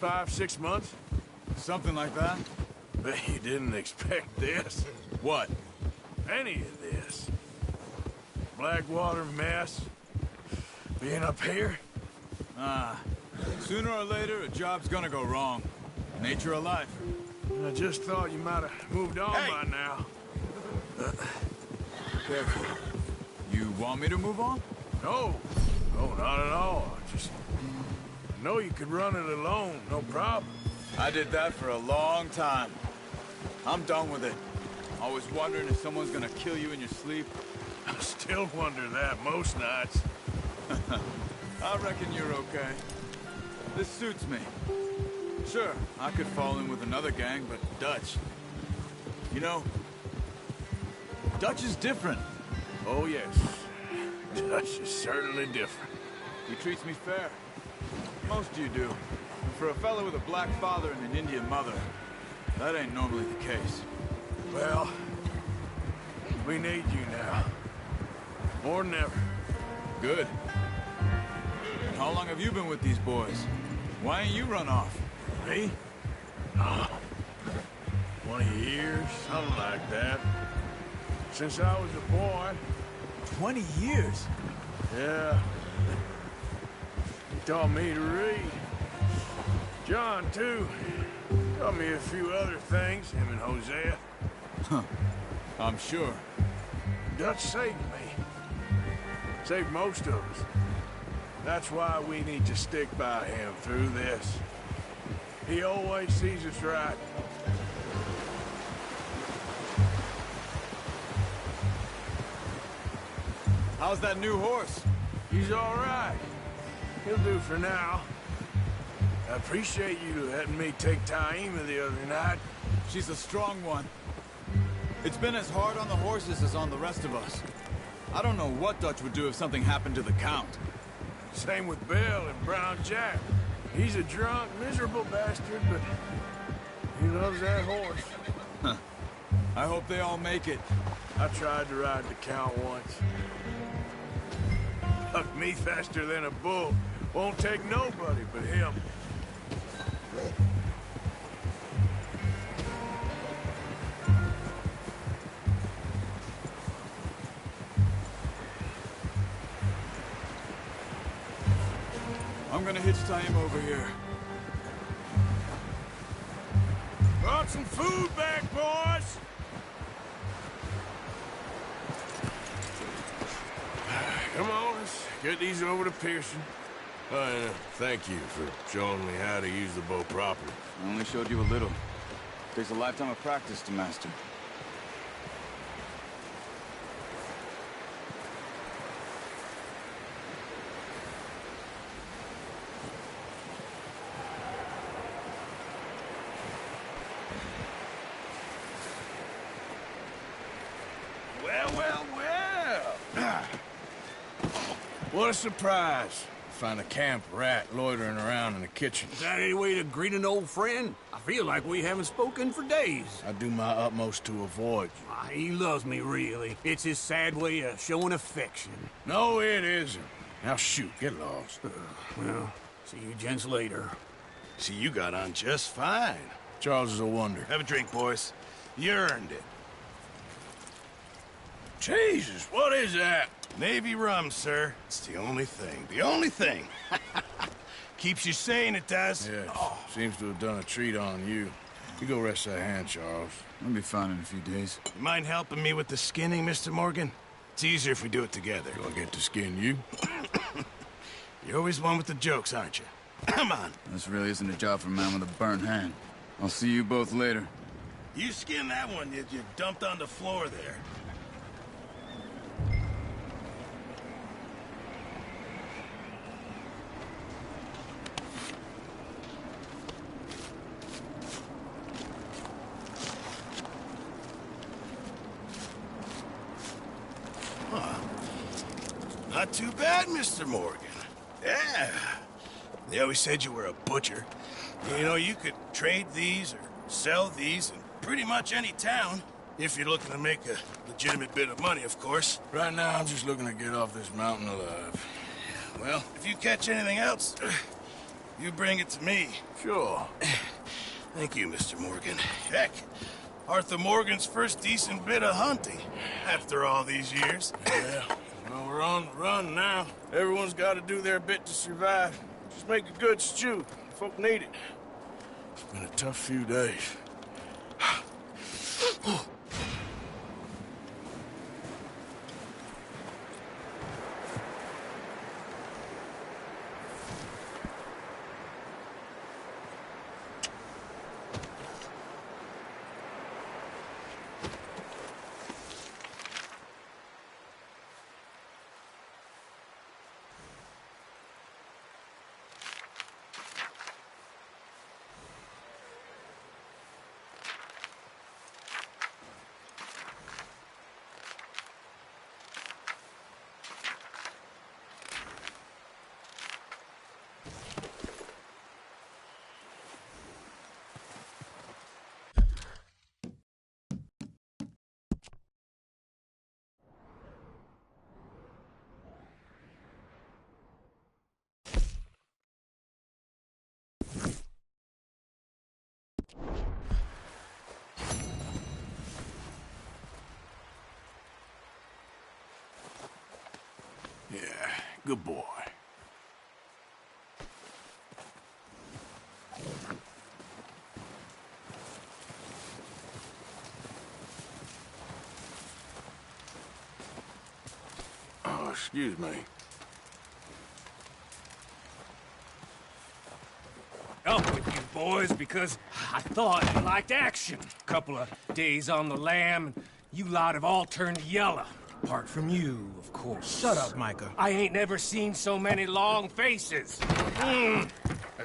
B: 5, 6 months?
O: Something like that.
B: Bet you didn't expect this.
O: What?
B: Any of this. Blackwater mess. Being up here?
O: Sooner or later, a job's gonna go wrong. Nature of life.
B: I just thought you might have moved on by now.
O: Careful. You want me to move on?
B: No. No, not at all. I know you could run it alone, no problem.
O: I did that for a long time. I'm done with it. Always wondering if someone's gonna kill you in your sleep.
B: I still wonder that most nights.
O: I reckon you're okay. This suits me. Sure, I could fall in with another gang, but Dutch... You know, Dutch is different.
B: Oh, yes. Dutch is certainly different.
O: He treats me fair. Most of you do. And for a fellow with a black father and an Indian mother, that ain't normally the case.
B: Well, we need you now. More than ever.
O: Good. How long have you been with these boys? Why ain't you run off?
B: Me? Oh, 20 years, something like that. Since I was a boy.
O: 20 years?
B: Yeah. He taught me to read. John, too. Taught me a few other things, him and Hosea.
O: Huh. I'm sure.
B: Dutch saved me. Saved most of us. That's why we need to stick by him through this. He always sees us right.
O: How's that new horse?
B: He's all right. He'll do for now. I appreciate you letting me take Taima the other night.
O: She's a strong one. It's been as hard on the horses as on the rest of us. I don't know what Dutch would do if something happened to the Count.
B: Same with Bill and Brown Jack. He's a drunk, miserable bastard, but he loves that horse.
O: Huh. I hope they all make it.
B: I tried to ride the Count once. Hucked me faster than a bull. Won't take nobody but him.
O: I'm gonna hitch tie him over here.
B: Brought some food back, boys! Come on, let's get these over to Pearson. Thank you for showing me how to use the bow properly.
O: I only showed you a little. Takes a lifetime of practice to master.
B: Well. What a surprise. Find a camp rat loitering around in the kitchen.
P: Is that any way to greet an old friend? I feel like we haven't spoken for days.
B: I do my utmost to avoid you.
P: He loves me, really. It's his sad way of showing affection.
B: No, it isn't. Now shoot, get lost.
P: Well, see you gents later.
M: See, you got on just fine.
B: Charles is a wonder.
M: Have a drink, boys. You earned it.
B: Jesus, what is that?
M: Navy rum, sir. It's the only thing. The only thing. Keeps you sane, it does.
B: Yes. Seems to have done a treat on you. You go rest that hand, Charles.
O: I'll be fine in a few days.
M: You mind helping me with the skinning, Mr. Morgan? It's easier if we do it together.
B: Do I get to skin you?
M: You're always one with the jokes, aren't you? Come on.
O: This really isn't a job for a man with a burnt hand. I'll see you both later.
M: You skin that one you dumped on the floor there. Not too bad, Mr. Morgan. Yeah. They always said you were a butcher. You know, you could trade these or sell these in pretty much any town. If you're looking to make a legitimate bit of money, of course.
B: Right now, I'm just looking to get off this mountain alive.
M: Well, if you catch anything else, you bring it to me.
B: Sure.
M: Thank you, Mr. Morgan. Heck, Arthur Morgan's first decent bit of hunting after all these years.
B: Yeah. Well, we're on the run now. Everyone's got to do their bit to survive. Just make a good stew. Folk need it. It's been a tough few days. Yeah, good boy. Oh, excuse me.
F: Up with you boys because I thought you liked action. Couple of days on the lam, and you lot have all turned yellow. Apart from you, of course.
P: Shut up, Micah.
F: I ain't never seen so many long faces. I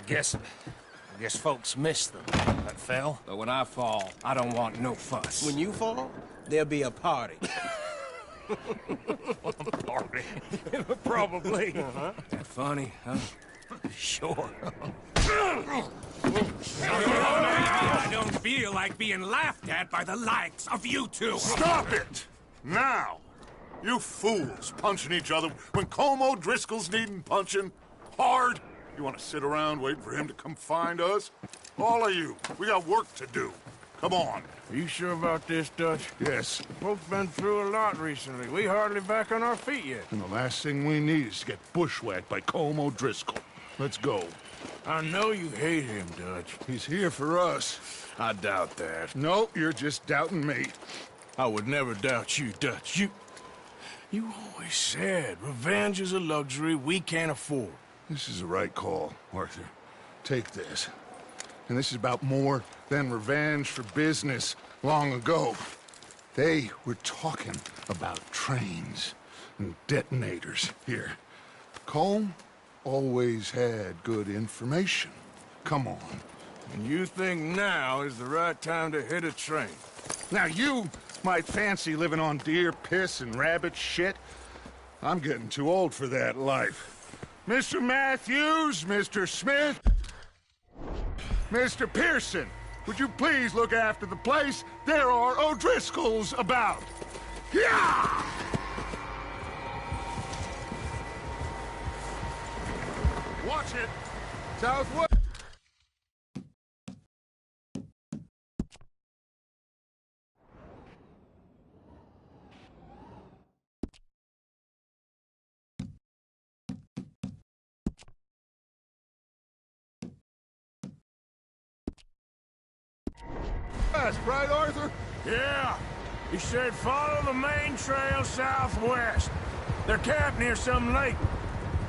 F: guess folks miss them. That fell. But when I fall, I don't want no fuss.
P: When you fall, there'll be a party.
F: Party? Probably. That funny, huh? Sure. I don't feel like being laughed at by the likes of you two.
A: Stop it! Now! You fools punching each other when Como Driscoll's needing punching hard. You want to sit around waiting for him to come find us? All of you, we got work to do. Come on.
B: Are you sure about this, Dutch?
A: Yes.
B: Folks been through a lot recently. We hardly back on our feet yet.
A: And the last thing we need is to get bushwhacked by Colm O'Driscoll. Let's go.
B: I know you hate him, Dutch.
A: He's here for us.
B: I doubt that.
A: No, you're just doubting me.
B: I would never doubt you, Dutch. You always said revenge is a luxury we can't afford.
A: This is the right call, Arthur. Take this. And this is about more than revenge for business long ago. They were talking about trains and detonators here. Colm always had good information. Come on.
B: And you think now is the right time to hit a train?
A: Now you might fancy living on deer piss and rabbit shit. I'm getting too old for that life. Mr. Matthews, Mr. Smith, Mr. Pearson, would you please look after the place? There are O'Driscolls about. Yeah! Watch it. Southwest. Right, Arthur?
B: Yeah. He said follow the main trail southwest. They're camped near some lake.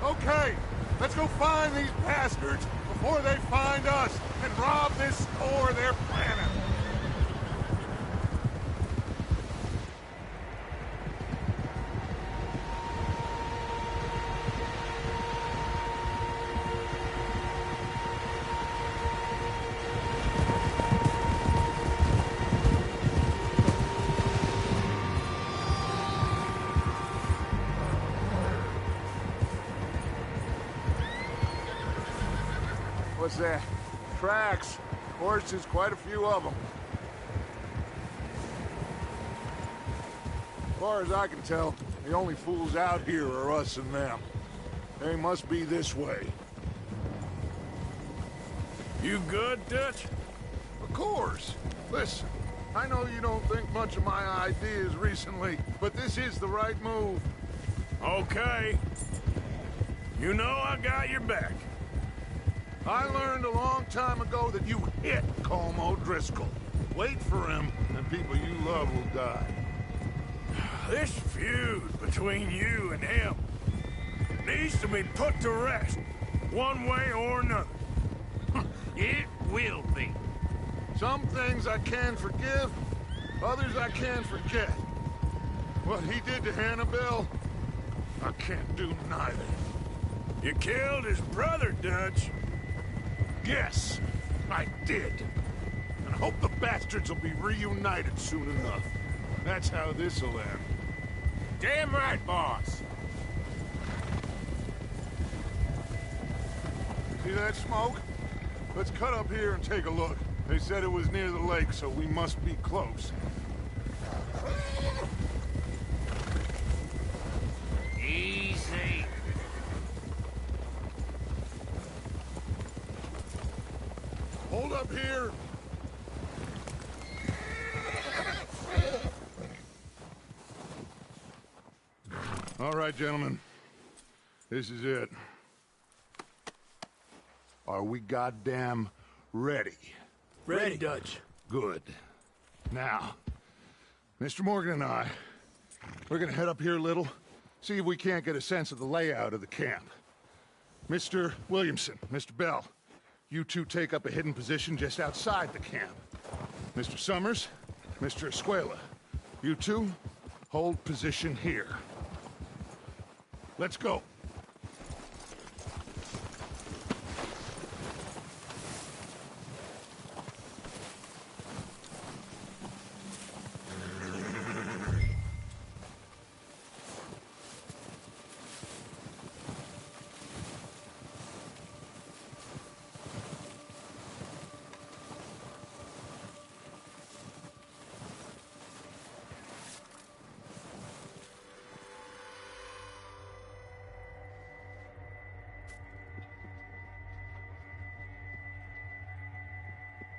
A: Okay, let's go find these bastards before they find us and rob this store they're planning. What's that? Tracks. Horses, quite a few of them. As far as I can tell, the only fools out here are us and them. They must be this way.
B: You good, Dutch?
A: Of course. Listen, I know you don't think much of my ideas recently, but this is the right move.
B: Okay. You know I got your back.
A: I learned a long time ago that you hit Colm O'Driscoll. Wait for him, and people you love will die.
B: This feud between you and him needs to be put to rest, one way or another.
P: It will be.
A: Some things I can forgive, others I can't forget. What he did to Annabelle, I can't do neither.
B: You killed his brother, Dutch.
A: Yes, I did. And I hope the bastards will be reunited soon enough. That's how this'll end.
P: Damn right, boss.
A: See that smoke? Let's cut up here and take a look. They said it was near the lake, so we must be close.
P: Easy.
A: Hold up here. All right, gentlemen. This is it. Are we goddamn ready?
J: Ready, Dutch.
A: Good. Now, Mr. Morgan and I, we're gonna head up here a little, see if we can't get a sense of the layout of the camp. Mr. Williamson, Mr. Bell, you two take up a hidden position just outside the camp. Mr. Summers, Mr. Escuela, you two hold position here. Let's go.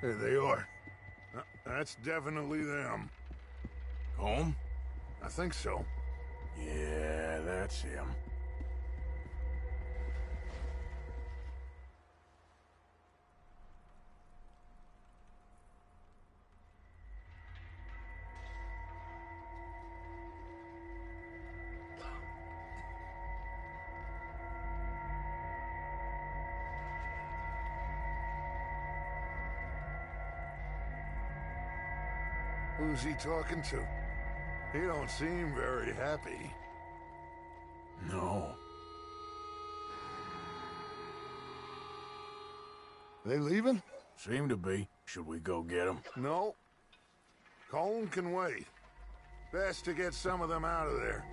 A: There they are. That's definitely them.
M: Home?
A: I think so.
M: Yeah, that's him.
A: Who's he talking to? He don't seem very happy.
M: No.
A: They leaving?
M: Seem to be. Should we go get them?
A: No. Colm can wait. Best to get some of them out of there.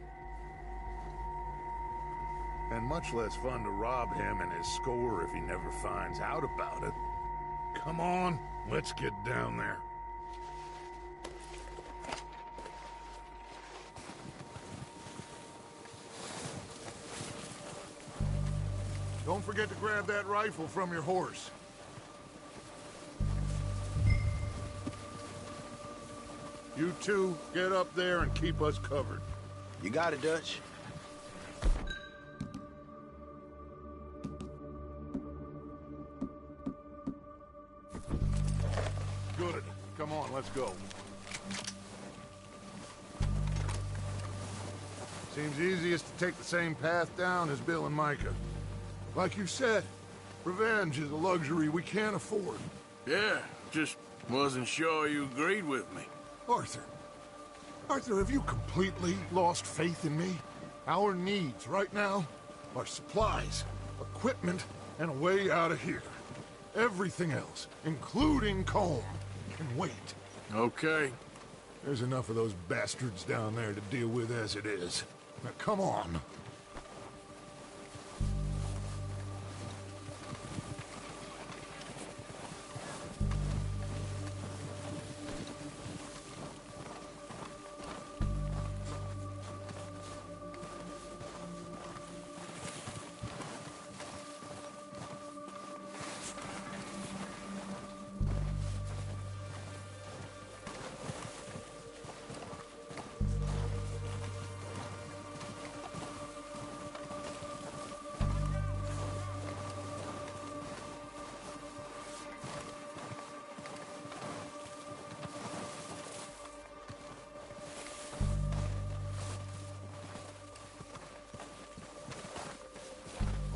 A: And much less fun to rob him and his score if he never finds out about it. Come on, let's get down there. Don't forget to grab that rifle from your horse. You two, get up there and keep us covered.
L: You got it, Dutch.
A: Good. Come on, let's go. Seems easiest to take the same path down as Bill and Micah. Like you said, revenge is a luxury we can't afford.
M: Yeah, just wasn't sure you agreed with me.
A: Arthur, have you completely lost faith in me? Our needs right now are supplies, equipment, and a way out of here. Everything else, including Colm, can wait.
M: Okay.
A: There's enough of those bastards down there to deal with as it is. Now come on.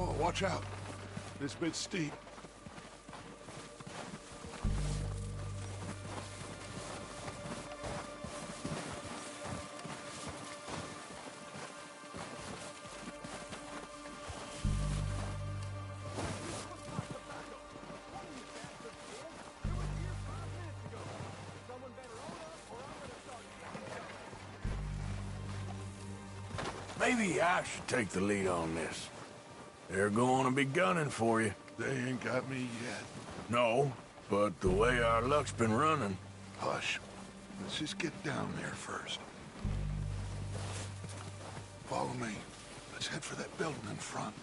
A: Oh, watch out. This bit's steep.
M: Maybe I should take the lead on this. They're going to be gunning for you.
A: They ain't got me yet.
M: No, but the way our luck's been running...
A: Hush. Let's just get down there first. Follow me. Let's head for that building in front.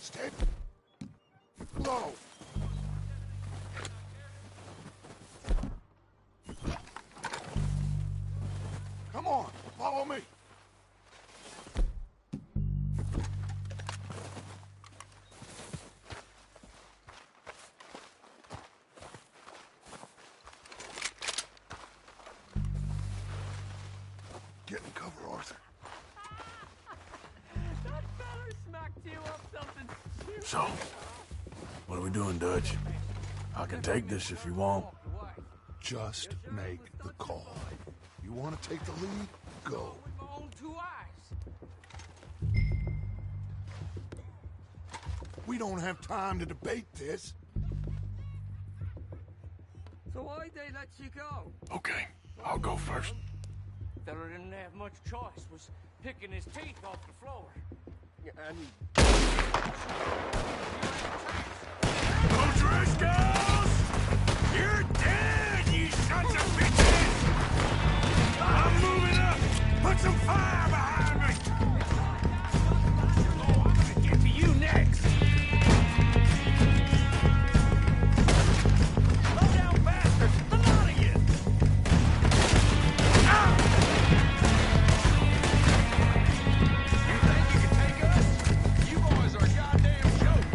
A: Stay low. Come on, follow me. Get in cover, Arthur.
M: So, what are we doing, Dutch? I can take this if you want.
A: Just make the call. You want to take the lead? Go. We don't have time to debate this.
H: So why'd they let you go?
M: Okay, I'll go first.
H: Fella didn't have much choice, was picking his teeth off the floor.
B: Those rascals! You're dead, you sons of bitches! I'm moving up! Put some fire behind me! Oh, I'm gonna get to you next! Slow down, bastards! The lot of you! You think you can take us? You boys are a goddamn joke!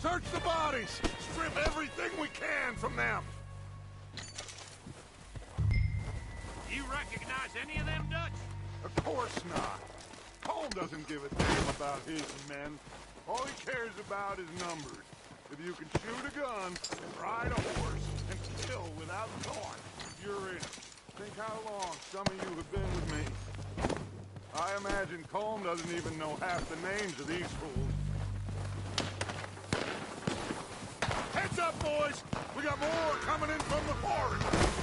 A: Search the bodies! Strip everything we can from them!
B: You recognize any of them, Dutch?
A: Of course not. Cole doesn't give a damn about his men. All he cares about is numbers. If you can shoot a gun, ride a horse, and kill without thought, you're in it. Think how long some of you have been with me. I imagine Colm doesn't even know half the names of these fools. Heads up, boys! We got more coming in from the forest!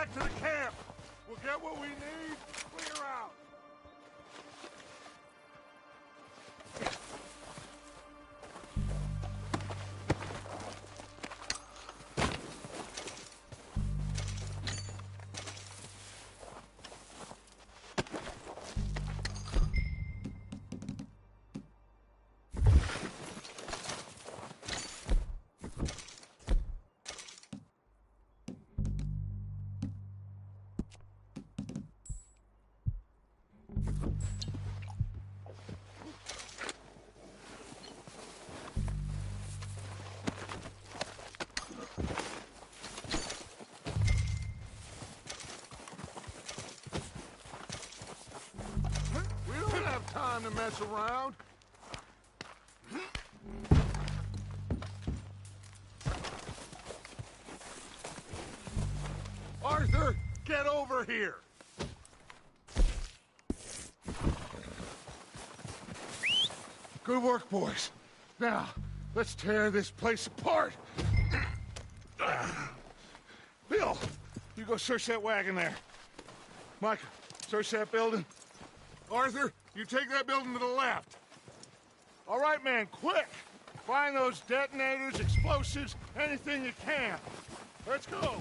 A: back to the camp. We'll get what we need, clear out. Time to mess around. Arthur, get over here. Good work, boys. Now, let's tear this place apart. Bill, you go search that wagon there. Mike, search that building. Arthur, you take that building to the left. All right, man, quick! Find those detonators, explosives, anything you can. Let's go!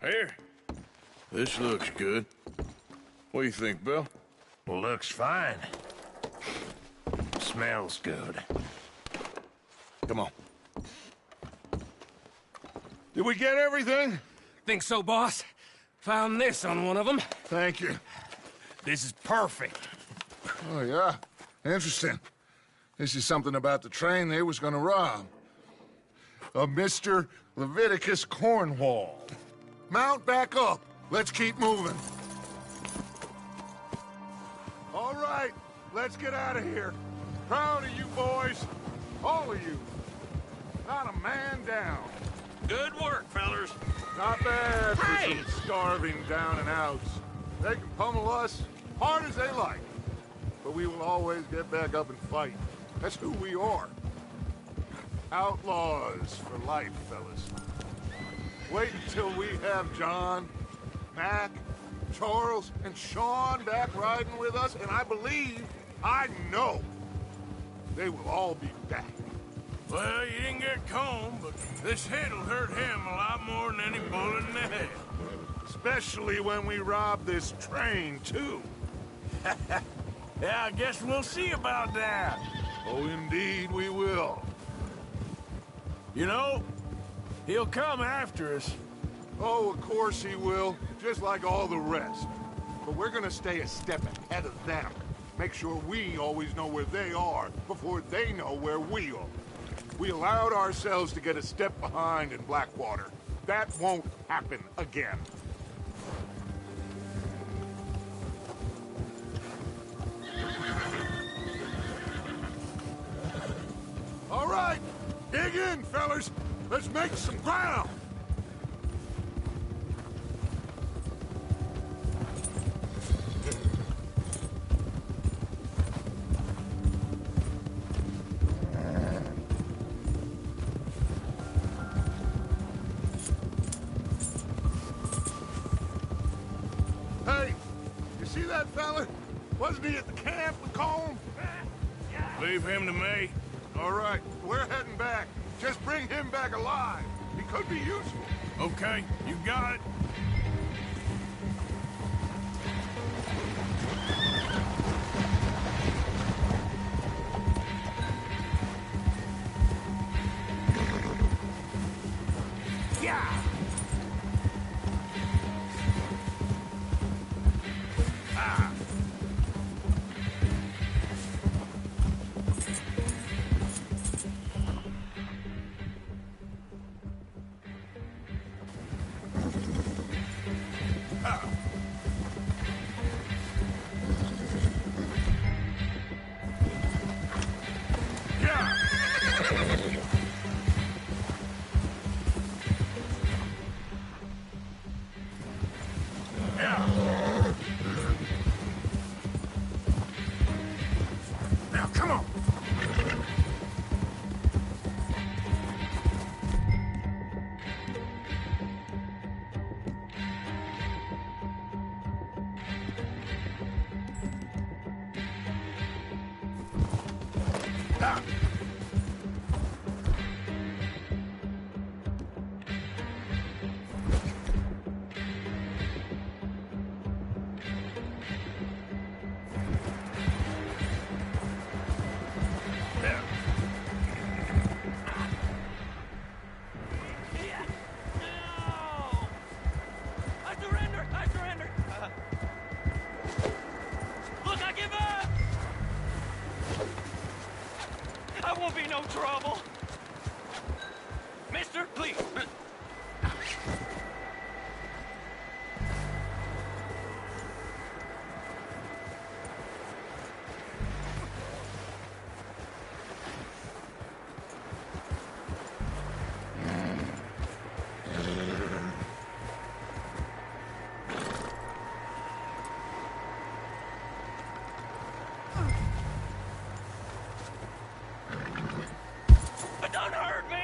B: Here. This looks good. What do you think, Bill?
Q: Looks fine. Smells good.
B: Come on.
A: Did we get everything?
F: Think so, boss. Found this on one of them.
A: Thank you.
F: This is perfect.
A: Oh, yeah? Interesting. This is something about the train they was gonna rob. A Mr. Leviticus Cornwall. Mount back up. Let's keep moving. All right, let's get out of here. Proud of you boys. All of you. Not a man down.
Q: Good work, fellers.
A: Not bad for some starving down and outs. They can pummel us hard as they like. But we will always get back up and fight. That's who we are. Outlaws for life, fellas. Wait until we have John, Mac, Charles, and Sean back riding with us, and I know, they will all be back.
B: Well, you didn't get Combe, but this hit'll hurt him a lot more than any bullet in the head.
A: Especially when we rob this train, too.
B: Yeah, I guess we'll see about that.
A: Oh, indeed we will.
B: You know, He'll come after us.
A: Oh, of course he will, just like all the rest. But we're gonna stay a step ahead of them. Make sure we always know where they are before they know where we are. We allowed ourselves to get a step behind in Blackwater. That won't happen again. All right, dig in, fellas. Let's make some ground. Hey, you see that fella? Wasn't he at the camp with Colm?
B: Leave him to me.
A: All right, we're heading back. Just bring him back alive. He could be useful.
B: Okay, you got it. Yeah! Ah! Now, come on! Ah! There.
G: I surrender! I surrender! Look, I give up! I won't be no trouble! Mister, please! Don't hurt me!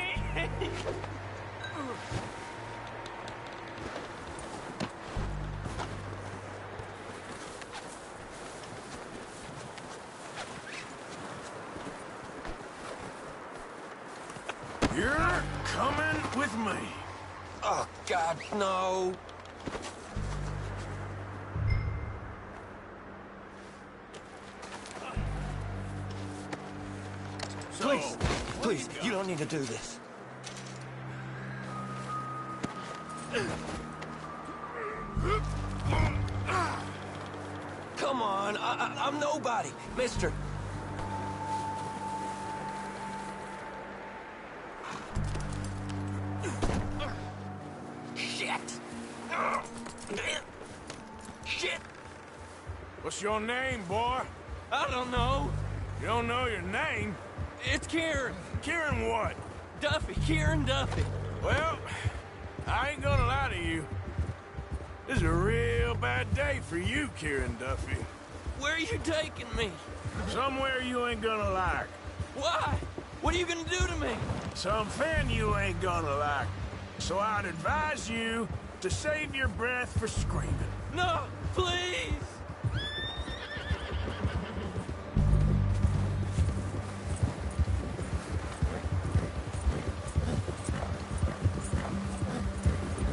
B: You're coming with me.
H: Oh, God, no. Please, please, you don't need to do this. Come on, I'm nobody, mister. Shit. Shit.
B: What's your name, boy?
G: I don't know.
B: You don't know your name?
G: It's Kieran.
B: Kieran what?
G: Duffy. Kieran Duffy.
B: Well, I ain't gonna lie to you. This is a real bad day for you, Kieran Duffy.
G: Where are you taking me?
B: Somewhere you ain't gonna like.
G: Why? What are you gonna do to me?
B: Something you ain't gonna like. So I'd advise you to save your breath for screaming.
G: No, please!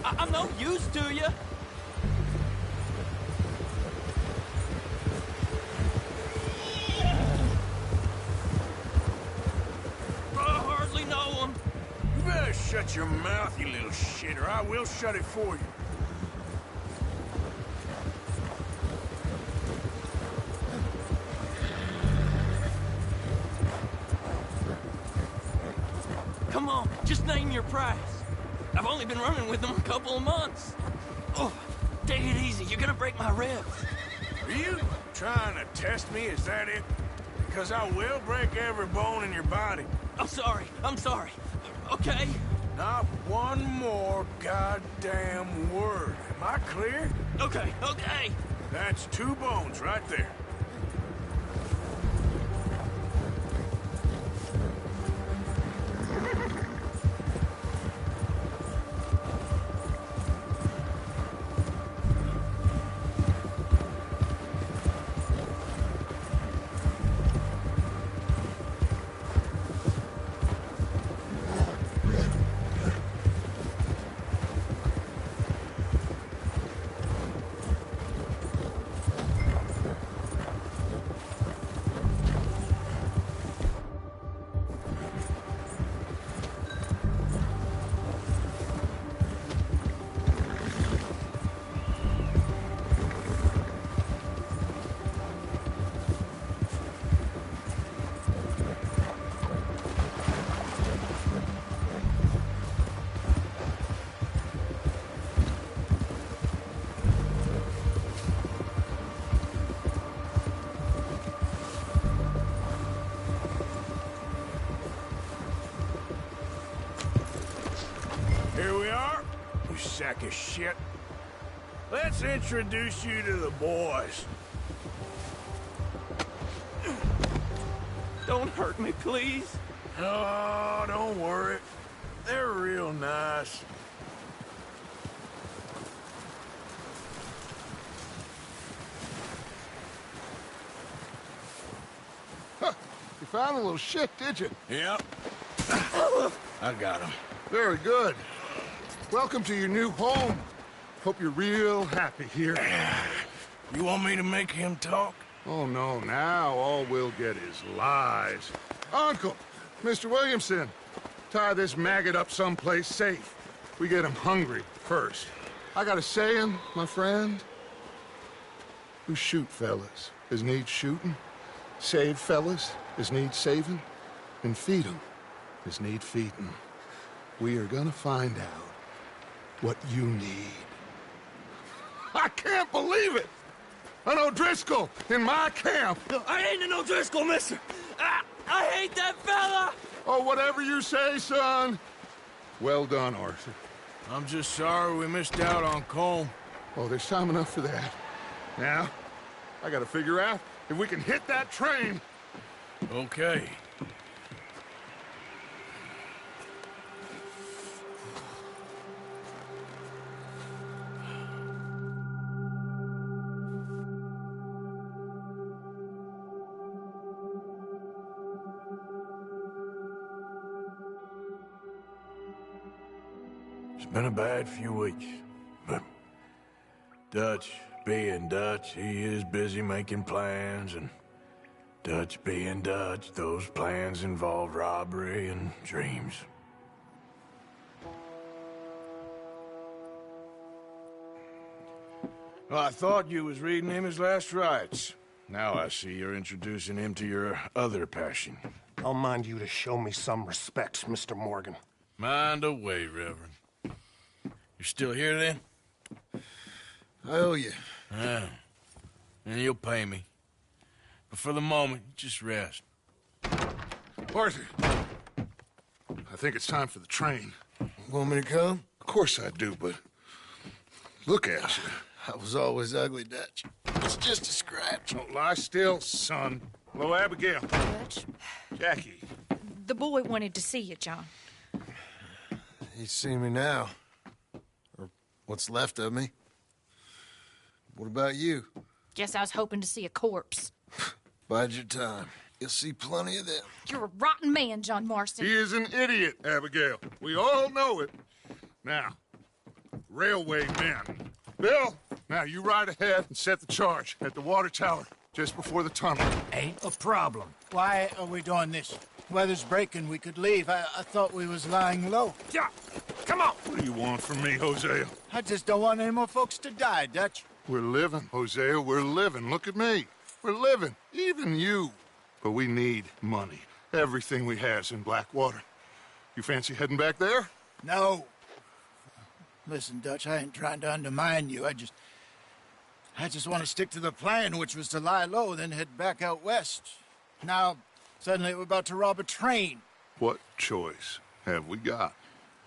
G: I'm no use to you. I hardly know him.
B: You better better shut your mouth, you little shit, or I will shut it for you.
H: Come on, just name your price. I've only been running with them a couple of months. Oh, take it easy. You're gonna break my ribs.
B: Are you trying to test me? Is that it? Because I will break every bone in your body.
H: I'm sorry. I'm sorry. Okay?
B: Not one more goddamn word. Am I clear?
H: Okay, okay.
B: That's 2 bones right there. Here we are, you sack of shit. Let's introduce you to the boys.
H: Don't hurt me, please.
B: Oh, don't worry. They're real nice.
A: Huh. You found a little shit, did you?
B: Yep. I got him.
A: Very good. Welcome to your new home. Hope you're real happy here.
B: You want me to make him talk?
A: Oh, no. Now all we'll get is lies. Uncle, Mr. Williamson, tie this maggot up someplace safe. We get him hungry first. I got a saying, my friend. Who shoot fellas as need shooting, save fellas as need saving, and feed 'em as need feeding. We are gonna find out what you need. I can't believe it! An O'Driscoll in my camp!
H: No, I ain't an O'Driscoll, mister! I hate that fella!
A: Oh, whatever you say, son. Well done, Arthur.
B: I'm just sorry we missed out on Colm.
A: Oh, there's time enough for that. Now, I gotta figure out if we can hit that train.
B: Okay. It's been a bad few weeks, but Dutch being Dutch, he is busy making plans, and Dutch being Dutch, those plans involve robbery and dreams. Well, I thought you was reading him his last rites. Now I see you're introducing him to your other passion.
R: I'll mind you to show me some respect, Mr. Morgan.
B: Mind away, Reverend. You're still here, then?
K: I owe you.
B: Yeah. And you'll pay me. But for the moment, just rest.
A: Arthur, I think it's time for the train.
K: Want me to come?
A: Of course I do, but look at you.
K: I was always ugly, Dutch. It's just a scratch.
A: Don't lie still, son. Hello, Abigail.
E: Dutch,
A: Jackie.
E: the boy wanted to see you, John.
K: He's seen me now. Or what's left of me. What about you?
E: Guess I was hoping to see a corpse.
K: Bide your time. You'll see plenty of them.
E: You're a rotten man, John Marston.
A: He is an idiot, Abigail. We all know it. Now, railway men. Bill, now you ride ahead and set the charge at the water tower just before the tunnel.
C: Ain't a problem. Why are we doing this? Weather's breaking, we could leave. I thought we was lying low.
A: Yeah, come on. What do you want from me, Hosea?
C: I just don't want any more folks to die, Dutch.
A: We're living, Hosea, we're living. Look at me. We're living, even you. But we need money. Everything we has in Blackwater. You fancy heading back there?
C: No. Listen, Dutch, I ain't trying to undermine you. I just want to stick to the plan, which was to lie low, then head back out west. Now, suddenly we're about to rob a train.
A: What choice have we got?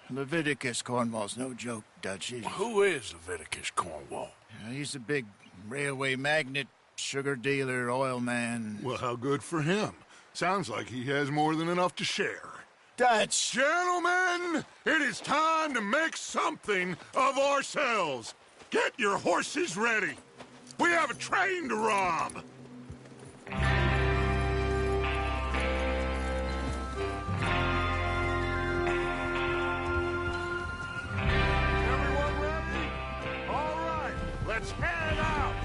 C: Leviticus Cornwall's no joke, Dutch.
B: Who is Leviticus Cornwall?
C: He's a big railway magnate, sugar dealer, oil man.
A: Well, how good for him. Sounds like he has more than enough to share.
C: Dutch!
A: Gentlemen, it is time to make something of ourselves. Get your horses ready. We have a train to rob. Everyone ready? All right, let's head out.